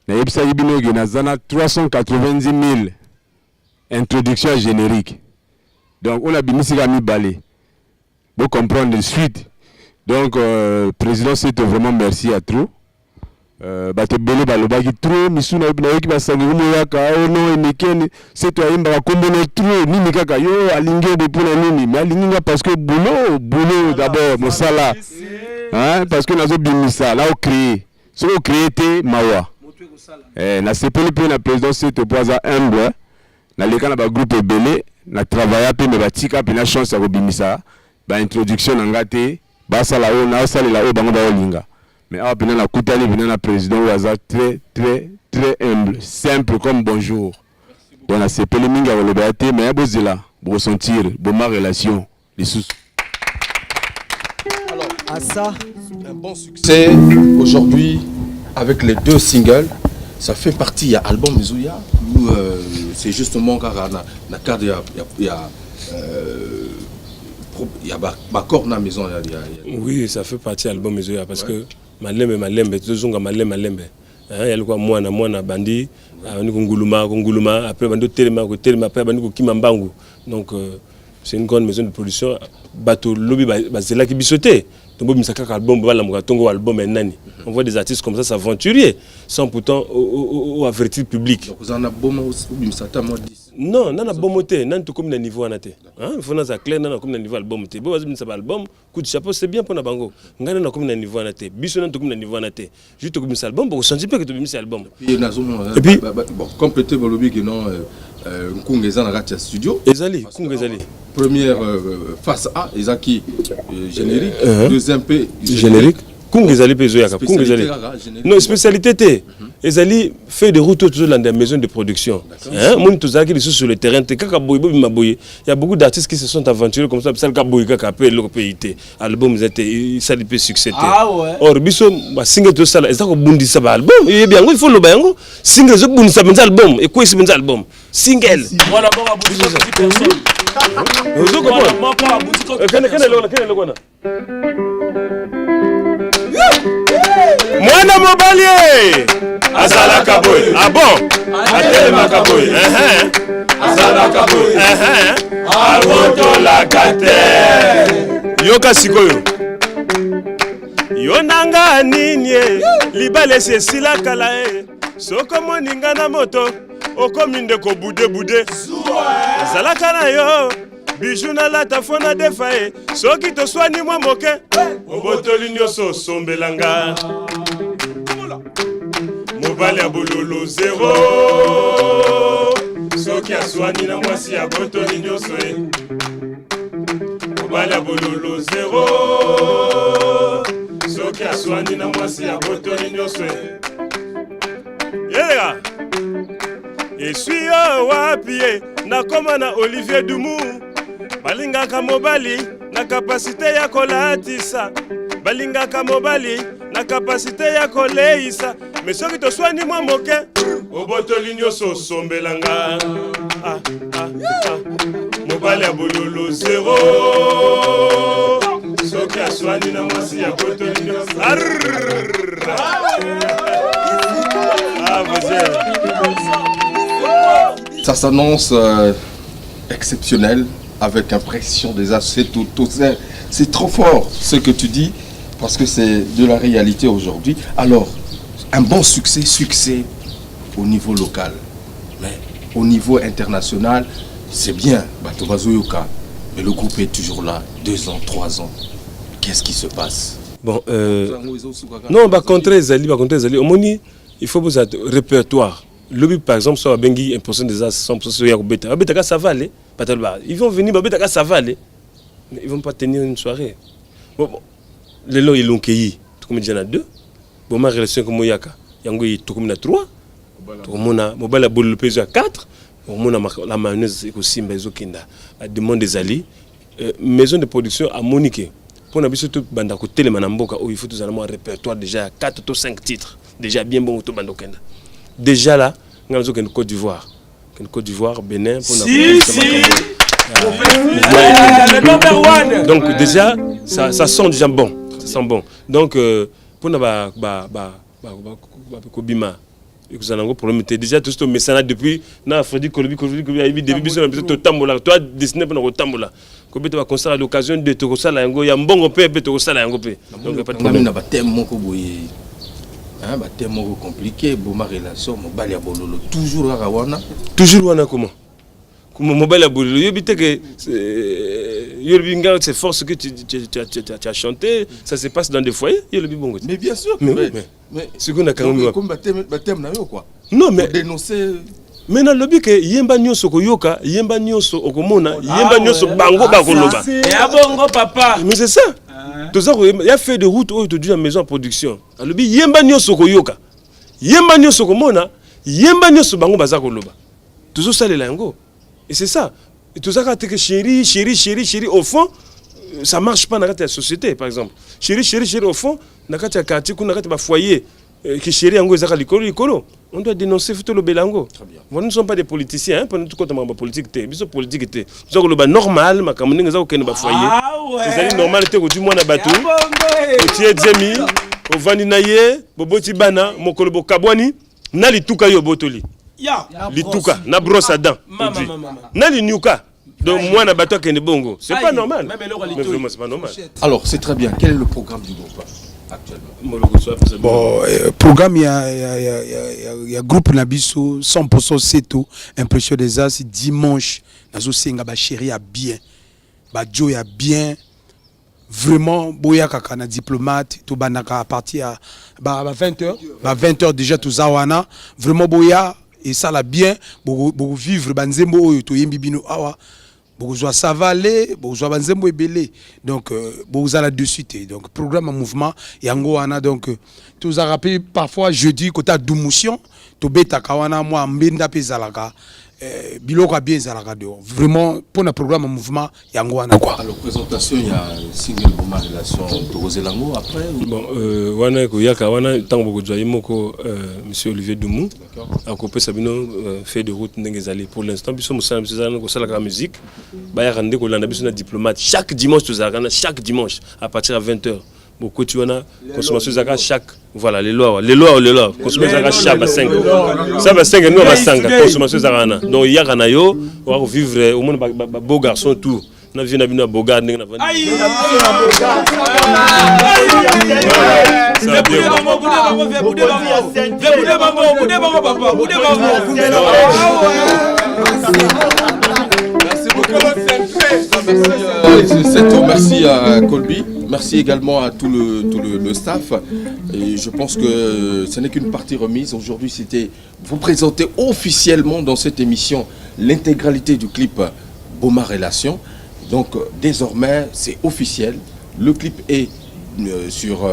Na yebisa yibino ge na zana 390 000 introduction générique. Donc on a binisi ga mi balé. Vous comprendre de suite. Donc président c'est vraiment merci à trop. Bato bele balobaki trop misuna yoki basangi moyaka ono Eniken c'est toi imba kombono trop nini kaka yo alingi de pour nini mais alingi parce que boulot d'abord mosala hein parce que nazo bimisa là au créer so au créer te mawa na sepeli pe na président c'est poza humble na leka na ba groupe belé na travailler pe me batika pe na chance ya ko bimisa ba introduction na ngate ba sala o na sala la o bango ba olinga. Mais ah, bien la Koutali, bien la président Ouaza, très humble, simple comme bonjour. Donc là, c'est Péléming à le BAT, mais à Bozela, pour ressentir, pour ma relation, les sous. Alors, à ça, un bon succès aujourd'hui avec les 2 singles. Ça fait partie, il y a album Mizouya, où c'est justement car la carte, il y a Bakor na maison. Oui, ça fait partie de l'album Mizouya parce que malembe tozonga malembe hein yali kwa mwana bandi ni konguluma après bandi telema après bandi ko kimambangu donc c'est une grande maison de production bato lobby bazela ki bisoté tombo misaka album bala muka tongo album nani on voit des artistes comme ça s'aventurier sans pourtant au avertir le public. Donc vous en avez bon ou misata moi 10. Non, nana bomoté, nan to comme na niveau anaté. Hein, il faut na ça clair nana comme na niveau album té. Bo wazi ça album, coup de chapeau c'est bien pour na bango. Ngana na comme na niveau anaté. Biso na to comme na niveau anaté. Juste comme ça album pour sentir pas que to bimisa album. Et puis bon compléter mon lobby que non Nkungeza na ratia studio. Ezali, Kungezali. Première face A, Ezaki générique, deuxième P générique. Kungezali pezo yaka Kungezali. Non, spécialité té. Ezali fait des routes autour de la maison de production. Hein, mon tozaki sur le terrain, te kaka boy boy maboy. Il y a beaucoup d'artistes qui se sont aventurés comme ça, ça le boy kaka pe le pays. Album était ça peut succès. Ah ouais. Or biso ba single to sala, ça ko bundi sa album. Et bien il faut le bayango. Single zo bundi sa album. Et quoi c'est album? Single. Voilà bon à bout de personne. Vous comprenez? Quel est Mwana mobalier Azala Kaboy. Ah bon? Atelema Kaboy. Azala Kaboy. Aboto la kate. Yoka sikoyo. Yonanga ninye libale sesila kala soko moninga na moto okominde ko bude bude zalaka na yo bijou na lata fona defae soki to swani mwa moke obotoli nyoso sombelanga mobali ya bololo zero soki aswani na mwasi ya botoli nyoso mobali ya bololo zero soki aswani na mwasi ya botoli nyoso yelega esui yo wapi nakoma na Olivier Dumu balingaka mobali na kapasite ya kolatisa balingaka mobali na kapasite ya koleisa mais soki toswani mwa moke obotoli nyoso sombelanga mobali ya bololo zero soki aswani na mwasi ya botoli nyoso Ça s'annonce exceptionnel, avec impression déjà. C'est trop fort ce que tu dis, parce que c'est de la réalité aujourd'hui. Alors, un bon succès au niveau local, mais au niveau international, c'est bien. Batobazoyoka, mais le groupe est toujours là, 2 ans, 3 ans. Qu'est-ce qui se passe? Bon, non, contre Zali, Omoni, il faut vous être répertoire. Lobby par exemple, soit bengi 1% des as 100% sur Yakobeta. Abeta ça va aller. Ils vont venir, Abeta ça va aller. Mais ils vont pas tenir une soirée. Bon, les lois ils l'ont cueilli. Tout comme il y en a 2. Bon, ma relation comme Moyaka, Yango il tout comme il y en a 3. Tout comme on a mobile à boule le à 4. Bon, on a la mayonnaise aussi mais Kinda. À demande des alliés. Maison de production à Monique. Pour nous surtout banda ko télé manamboka où il faut tout un répertoire déjà 4 ou 5 titres. Déjà bien bon to bandokenda. Déjà là, nous avons une Côte d'Ivoire, Bénin. Pour donc déjà, ça sent déjà bon. Ça sent bon. Donc pour nous, Kobima, nous avons problème. Déjà tout ce message depuis, na Freddy Kolobi, début de tambola. Toi dessiné pour nous tambola. Kobi tu vas constater à l'occasion de te resala yango, ya mbongo pe te resala yango pe. Donc pas de problème. Thème compliqué, ma relation, mobile à bololo, toujours à Rawana. Toujours wana comment? Comme mobile à bololo, yobite que c'est fort ce que tu as chanté, ça se passe dans des foyers, bon. Mais bien sûr. Mais ce qu'on a quand même. Comme thème na yo quoi. Non mais dénoncer. Maintenant le que yemba nyonso koyoka, yemba nyonso okomona, yemba nyonso bango bakoloba. Et abongo papa. Mais c'est ça. Il y a fait de route aujourd'hui à maison en production. Alors yemba nyonso koyoka. Yemba nyonso komona, yemba nyonso bango bazakoloba. Toujours ça les lango. Et c'est ça. Et tout ça que chérie au fond ça marche pas dans la société par exemple. Chérie au fond, dans la quartier kuna ba foyer. Que chérie yango ezaka likolo. On doit dénoncer le belango. Nous ne sommes pas des politiciens, hein, pendant tout côté de politique té. Biso politique té. Nous avons le normal, ma kamuninga za okene ba foyer. C'est normal té ko du mwana bateau. Tu es demi, au vandi naye, boboti bana, mokolo bokabwani, na lituka yo botoli. Lituka, na brosse à dents. Na linyuka. Donc moi na bateau kene bongo. C'est pas normal. Mais vraiment c'est pas normal. Alors, c'est très bien. Quel est le programme du groupe actuellement? Bon, programme, il y a groupe Nabiso, 100% c'est tout. Impression des As, dimanche, Nazo Senga, chéri a bien. Joe a bien. Vraiment, Boya Kakana diplomate, tout banaka à partir à 20h. 20h déjà, tout Zawana. Vraiment, Boya, et ça l'a bien. Beaucoup vivre, Banzembo, tout Yembibino Awa. Beaucoup ça va aller, beaucoup Banzembo et belé. Donc, beaucoup ça là-dessus. Donc, programme en mouvement, Yango Ana. Donc, tout a rappelé parfois jeudi, côté Doumoussion, tout bêta Kawana, moi, Mbenda Pezalaka. Biloko bien Zalaka dehors. Vraiment, pour le programme en mouvement, Yango Ana quoi. Alors, présentation, il y a single Boma relation Togozelango après bon, wana Koyaka, wana Tango Djoyimoko, monsieur Olivier Doumou, a coupé Sabino, fait de route Nengezali. Pour l'instant, nous sommes à la musique. Bayarande Kolanda, nous sommes diplomate. Chaque dimanche, chaque dimanche, à partir de 20h. Beaucoup tu as consommation de chaque voilà les lois consommation de chaque à 5 ça va 5 nous va 5 consommation de donc il y a Ranayo on va vivre au monde beau garçon tout na vie na bino boga ndenge na vandi Merci à Colby, merci également à tout le staff. Et je pense que ce n'est qu'une partie remise. Aujourd'hui, c'était vous présenter officiellement dans cette émission l'intégralité du clip Boma Relation. Donc désormais, c'est officiel. Le clip est sur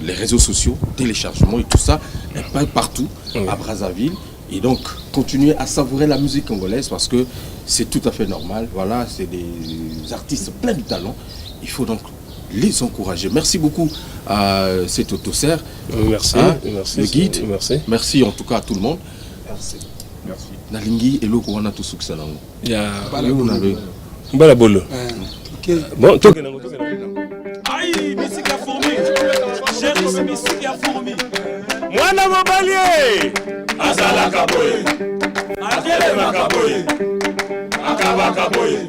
les réseaux sociaux, téléchargement et tout ça, et pas partout à Brazzaville. Et donc, continuez à savourer la musique congolaise parce que c'est tout à fait normal. Voilà, c'est des artistes pleins de talent. Il faut donc les encourager. Merci beaucoup à cet autosert. Merci, merci. Le guide. Merci. Merci en tout cas à tout le monde. Merci. Merci. Nalingi et l'eau on a tout succès là. Il y a Balabolo. Bon, tout aïe, musique a fourmi. Chérie, musique a fourmi. Mwana mobalier. Azala kaboye. Akele makaboye. Akaba kaboye.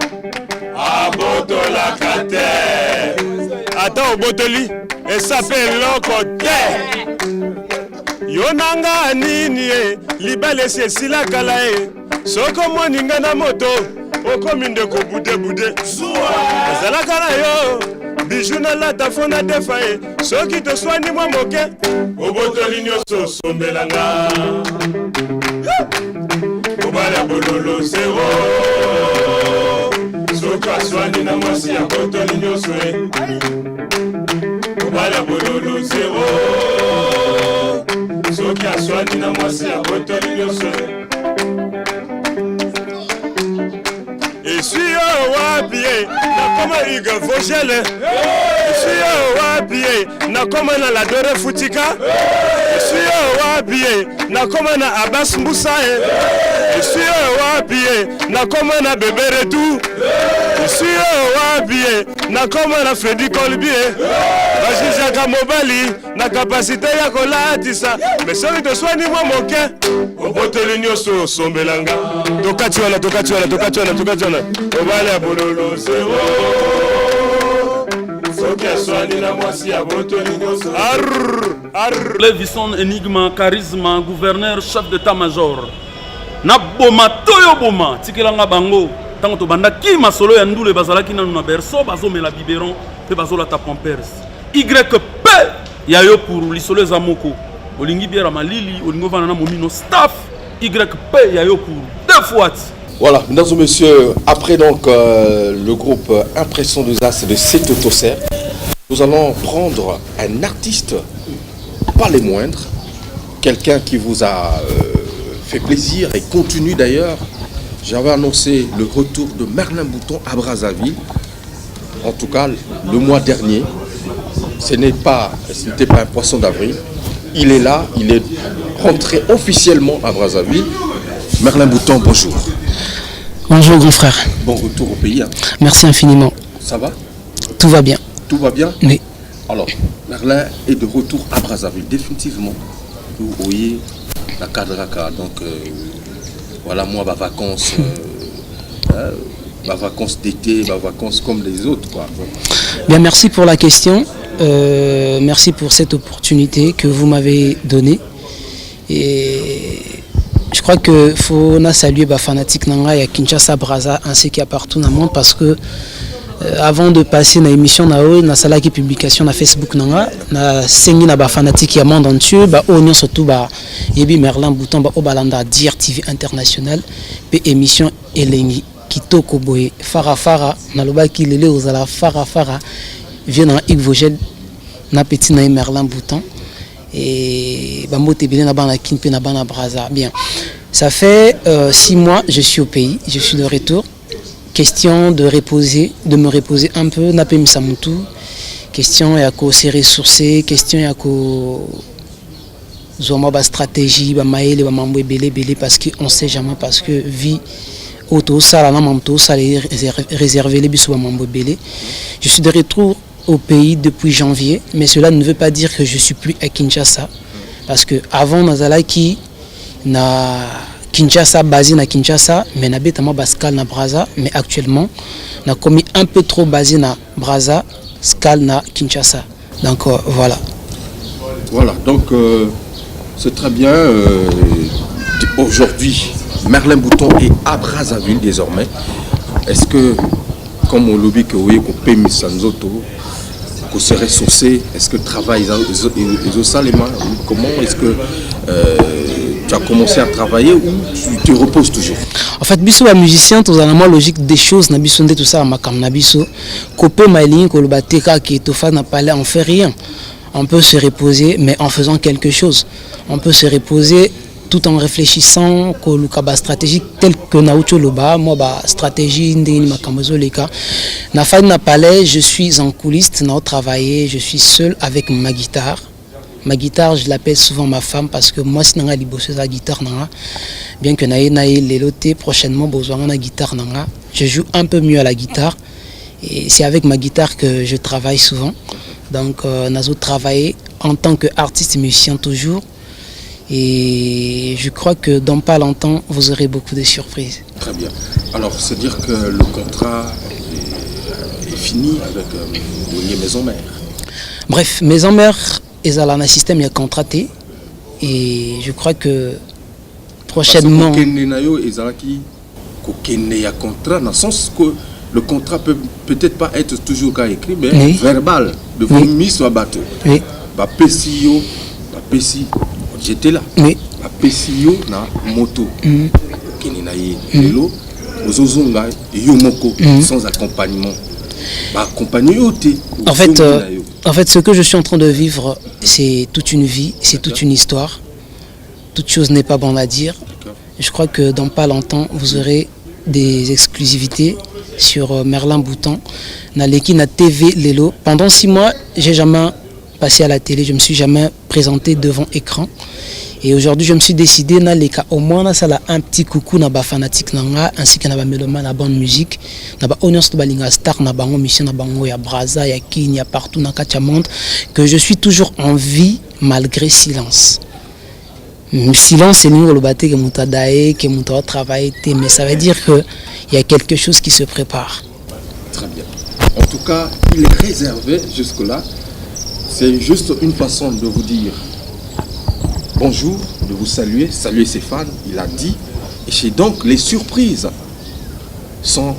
Abotola kate. Attends, Obotoli. Et ça fait l'okote. Yonanga nini e. Libale se sila kalae. Soko moninga na moto. Okomi ndeko bude. Azala kala yo. Bijou na lata fona defaye. Soki to swani mwa moke. Obotoli nyoso sombelanga. Obala bololo zero. Soka swani na mwasi ya botoli nyoso e. Obala bololo zero. Soki aswani na mwasi ya botoli nyoso e. Essuie wapiye na koma iga vogele. Essuie wapiye na koma na la dore futika. Essuie wapiye na koma na Abbas Mbusae. Essuie wapiye na koma na Bebere tu. Essuie wapiye na koma na Freddy Colbier. Bajijaka mobali na kapasite ya kolatisa. Mesori to swani mwa moke. Oboteli nyoso sombelanga. Tokati wana. Obale bololo zero. Soki swani na mwasi ya botoli nyoso. Lévison, énigme, charisme, gouverneur, chef d'état-major. Na boma toyo boma tikelanga bango. Tango to banda ki masolo ya ndule bazalaki nanu na berceau bazomela biberon pe bazolata pampers. YP yayo pour lisolo za moko. Olingi biera malili, olingo vana na momino staff. YP yayo pour deux fois. Voilà, mesdames et messieurs, après donc le groupe Impression des As de cet autosert, nous allons prendre un artiste, pas les moindres, quelqu'un qui vous a fait plaisir et continue d'ailleurs. J'avais annoncé le retour de Merlin Bouton à Brazzaville, en tout cas le mois dernier. Ce n'était pas un poisson d'avril. Il est là, il est rentré officiellement à Brazzaville. Merlin Bouton, bonjour. Bonjour grand frère. Bon retour au pays. Hein. Merci infiniment. Ça va? Tout va bien. Tout va bien? Oui. Alors, Merlin est de retour à Brazzaville, définitivement. Vous voyez, la Kadraka, donc voilà, moi, ma vacances d'été, ma vacances comme les autres, quoi. Bien, merci pour la question. Merci pour cette opportunité que vous m'avez donnée. Et je crois que faut saluer les fanatiques nanga ya Kinshasa Brazza ainsi qu'il y a partout dans le monde parce que avant de passer dans l'émission na sala qui publication na Facebook nanga na sengi na ba fanatique ya monde entier ba onyo surtout ba yebi Merlin Bouton ba obalanda Dir TV international pe émission elengi kitoko boye fara na loba ki lele ozala fara vient dans Yves na petit na Merlin Bouton et bien. Ça fait 6 mois je suis au pays, je suis de retour. Question de me reposer un peu, nape misamutu. Question ya ko se ressourcer, question ya ko zoma ba stratégie, ba maele ba mambo belé parce que on sait jamais parce que vie auto sala na mamto sala réserver les biso ba mambo belé. Je suis de retour au pays depuis janvier, mais cela ne veut pas dire que je suis plus à Kinshasa parce que avant Nazalaki na Kinshasa, basé na Kinshasa, mais n'habite à Bascal na Brazza, mais actuellement, on a commis un peu trop basé na Brazza, Skal na Kinshasa. Donc voilà. Voilà, donc c'est très bien. Aujourd'hui, Merlin Bouton est à Brazzaville désormais. Est-ce que, comme on lobby que vous voyez qu'on paie Missanzoto, qu'on se ressourcer, est-ce que travail ils ont ça les mains? Comment est-ce que tu as commencé à travailler ou tu te reposes toujours? En fait, biso les musiciens, tout à la logique des choses, na biso tout ça, ma cam na biso, copé ma ligne, que le bateka qui est au fan n'a pas l'air, on fait rien. On peut se reposer, mais en faisant quelque chose. On peut se reposer tout en réfléchissant que le stratégique tel que Naocho Loba, moi stratégie ndeni makambozo leka. Na fa na palais, je suis en coulisses, na travailler, je suis seul avec ma guitare. Ma guitare, je l'appelle souvent ma femme parce que moi si nanga libosser la guitare nanga, bien que nae leloté prochainement besoin na guitare nanga, je joue un peu mieux à la guitare et c'est avec ma guitare que je travaille souvent. Donc nazo travailler en tant qu'artiste musicien toujours. Et je crois que dans pas longtemps, vous aurez beaucoup de surprises. Très bien. Alors, c'est dire que le contrat est fini avec Maison Mère. Bref, Maison Mère, ils ont un système qui est contracté. Et je crois que prochainement... Parce que il y a contrat, dans le sens que le contrat peut peut-être pas être toujours écrit, mais oui. Verbal, de vous mis sur le bateau. Oui. J'étais là. Oui. La PCO na moto. Sans accompagnement. En fait, ce que je suis en train de vivre, c'est toute une vie, c'est toute une histoire. Toute chose n'est pas bon à dire. Je crois que dans pas longtemps, vous aurez des exclusivités sur Merlin Bouton. Na leki na TV Lelo. Pendant 6 mois, j'ai jamais passé à la télé, je me suis jamais présenté devant écran. Et aujourd'hui, je me suis décidé au moins ça un petit coucou na ba fanatique nanga ainsi que na ba mélomane na bonne musique, na ba audience to balinga star na bango mission na bango ya Brazza ya Kenya partout na katia monde que je suis toujours en vie malgré silence. Silence c'est nous le baté que monta daé que monta travailler mais ça veut dire que il y a quelque chose qui se prépare. Très bien. En tout cas, il est réservé jusque-là. C'est juste une façon de vous dire bonjour, de vous saluer ses fans, il a dit. Et donc les surprises sont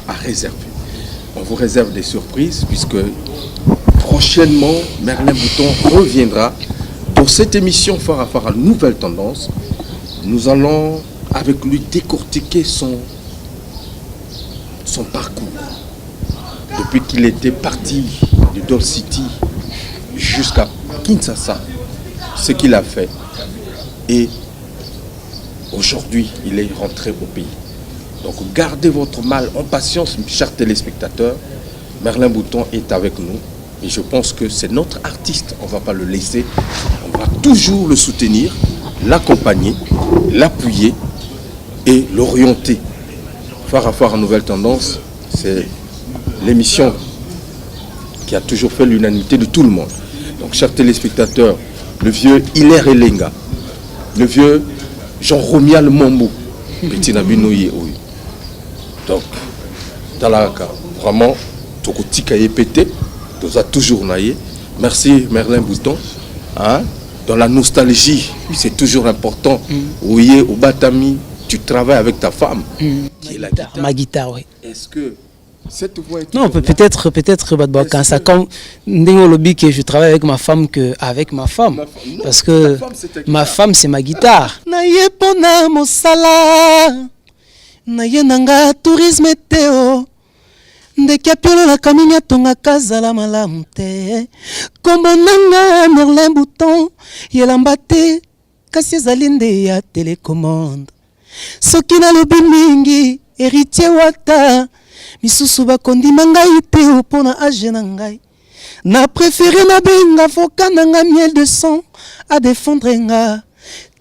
à réserver. On vous réserve des surprises puisque prochainement Merlin Bouton reviendra pour cette émission Phare à Phare Nouvelle Tendance. Nous allons avec lui décortiquer son parcours. Depuis qu'il était parti de Dole City jusqu'à Kinshasa, ce qu'il a fait. Et aujourd'hui, il est rentré au pays. Donc gardez votre mal en patience, chers téléspectateurs. Merlin Bouton est avec nous. Et je pense que c'est notre artiste. On ne va pas le laisser. On va toujours le soutenir, l'accompagner, l'appuyer et l'orienter. Phare à Phare Nouvelle Tendance, c'est l'émission qui a toujours fait l'unanimité de tout le monde. Donc, chers téléspectateurs, le vieux Hilaire Elenga, le vieux Jean-Romial Mombo, petit Nabinoye. Donc, Talaka, vraiment, Tokotika est pété, nous a toujours naïe. Merci Merlin Bouton. Hein? Dans la nostalgie, c'est toujours important. Oui, au Batami, tu travailles avec ta femme. Qui est la guitare. Ma guitare, oui. Est-ce que cette voix est non, peut-être quand ça comme lobby que je travaille avec ma femme que avec ma femme parce que ma femme c'est ma guitare. Naye pona mosala naye nanga tourisme teo ndeki apelo la kaminya tonga kazala malamu te kombo nanga Merlin Bouton yelamba te kasi ezali nde ya télécommande soki nalobi mingi héritier wata misusu bakondima ngai te mpona age na ngai na préféré nabenga avocat nanga miel de sang à défendre nga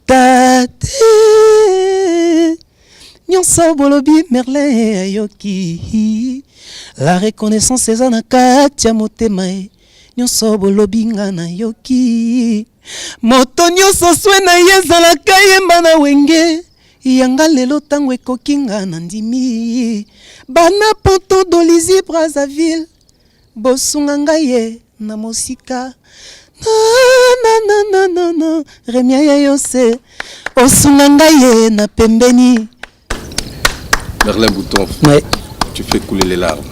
tate nyonso bolobi Merlin ayoki la reconnaissance eza na kati ya motema nyonso bolobi nga na yoki moto nyonso swe na ye ezalaka yemba na wenge yanga lelo ntango ekoki nga na ndimi bana poto dolizi Brazzaville bosunga ngai ye na mosika na remia ya yose osunga ngai ye na pembeni. Merlin Bouton, ouais. Tu fais couler les larmes.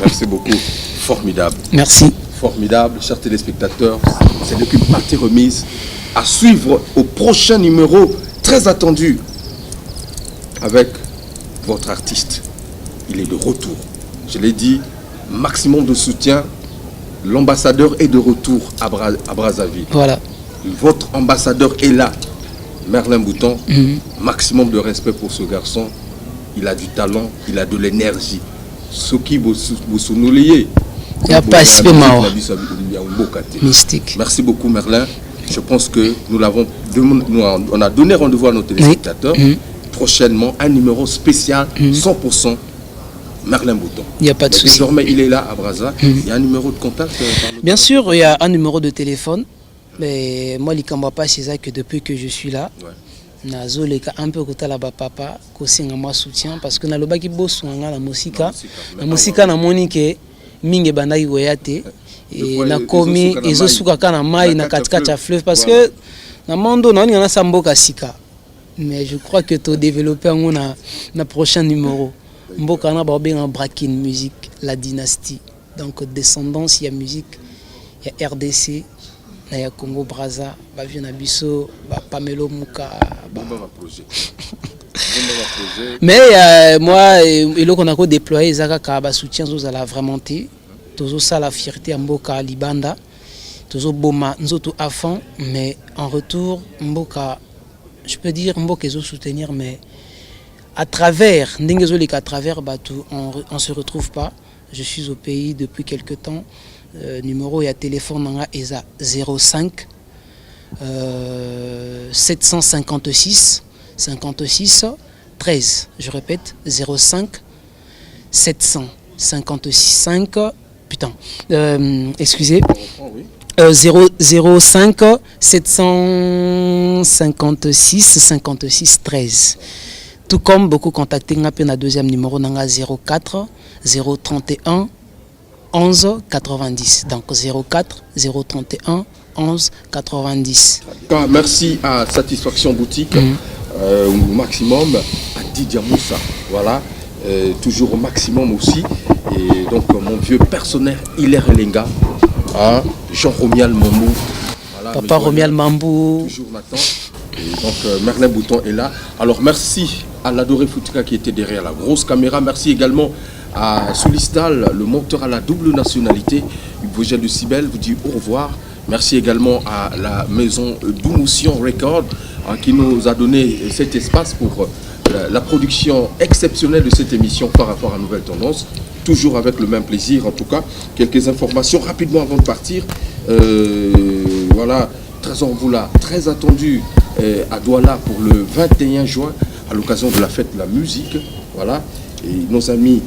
Merci beaucoup. Formidable. Merci. Formidable, chers téléspectateurs. C'est depuis une partie remise à suivre au prochain numéro très attendu avec votre artiste. Il est de retour. Je l'ai dit, maximum de soutien. L'ambassadeur est de retour à Brazzaville. Voilà. Votre ambassadeur est là. Merlin Bouton, maximum de respect pour ce garçon. Il a du talent, il a de l'énergie. Ce qui vous souliez. Il n'y a pas si peu mystique. Merci beaucoup Merlin. Je pense que on a donné rendez-vous à nos téléspectateurs. Prochainement, un numéro spécial 100% Merlin Bouton. Il n'y a pas de souci. Désormais, il est là à Brazza. Il y a un numéro de contact Bien sûr, il y a un numéro de téléphone. Mais moi, il ne pas chez ça que depuis que je suis là. Nazo leka un peu kota la papa ko singa ma soutien parce que na lobaki bosso nga la musika na monique mingi bandaki koyate et na komi ezo suka kana mai na katikati ya fleuve parce que na mondo na ngana samboka sika mais je crois que tu développer ngo na prochain numéro mboka na ba benga Brakin musique la dynastie donc descendance il y a musique il y a RDC il y a Congo Brazza ba vient na biso ba Pamelo Muka mais moi et là qu'on a déployé Zaka Kaba soutien aux la vraiment toujours ça la fierté à Mboka Libanda toujours boma nzoto à fond mais en retour Mboka je peux dire Mboka les soutenir mais à travers ndengezoli qu'à travers batou on se retrouve pas. Je suis au pays depuis quelque temps. Numéro et à téléphone nanga eza 05 756 56 13. Je répète 05 755 putain excusez 05 756 56 13. Tout comme beaucoup contacté nga pe na deuxième numéro nanga 04 031 11 90. Donc 04 031 11 90. Merci à Satisfaction Boutique, au maximum, à Didier Moussa. Voilà, toujours au maximum aussi. Et donc mon vieux personnel, Hilaire Elenga, hein, Jean Romial Mambou. Voilà, Papa Romial Mambou. Toujours Nathan. Et donc Merlin Bouton est là. Alors merci à l'adoré Foutika qui était derrière la grosse caméra. Merci également à Soulistal, le monteur à la double nationalité. Vogel de Cybèle vous dit au revoir. Merci également à la maison Doumotion Record qui nous a donné cet espace pour la production exceptionnelle de cette émission par rapport à Nouvelle Tendance. Toujours avec le même plaisir en tout cas. Quelques informations rapidement avant de partir. Voilà, Trésor Boula, très attendu à Douala pour le 21 juin à l'occasion de la fête de la musique. Voilà, et nos amis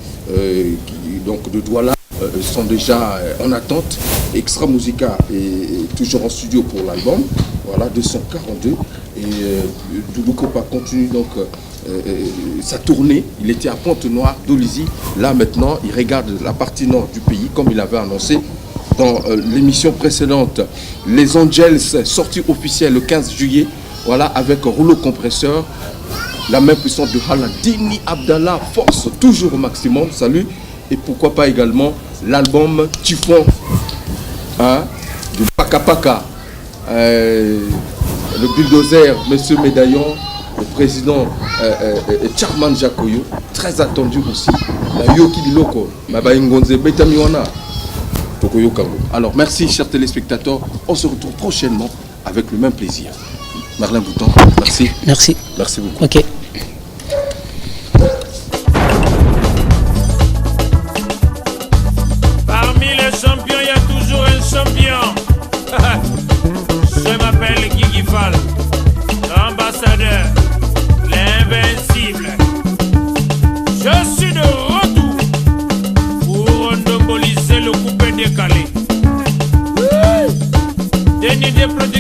donc de Douala sont déjà en attente. Extra Musica est toujours en studio pour l'album. Voilà, 242. Et Doudou Kopa continue donc sa tournée. Il était à Pointe-Noire, Dolizy. Là maintenant, il regarde la partie nord du pays comme il avait annoncé dans l'émission précédente. Les Angels, sortie officielle le 15 juillet. Voilà, avec rouleau compresseur. La main puissante de Haladini Abdallah, force toujours au maximum. Salut. Et pourquoi pas également l'album Typhon, hein, de Paka Paka, le bulldozer, Monsieur Médaillon, le président Charman Jakoyo, très attendu aussi. La Yoki Biloko, Mabaingonze Betamiwana, Tokoyo Kango. Alors merci chers téléspectateurs, on se retrouve prochainement avec le même plaisir. Merlin Bouton, merci. Merci. Merci beaucoup. Ok. Parmi les champions, il y a toujours un champion. Je m'appelle Guigui Fall, l'ambassadeur, l'invincible. Je suis de retour pour monopoliser le coupé décalé. des produits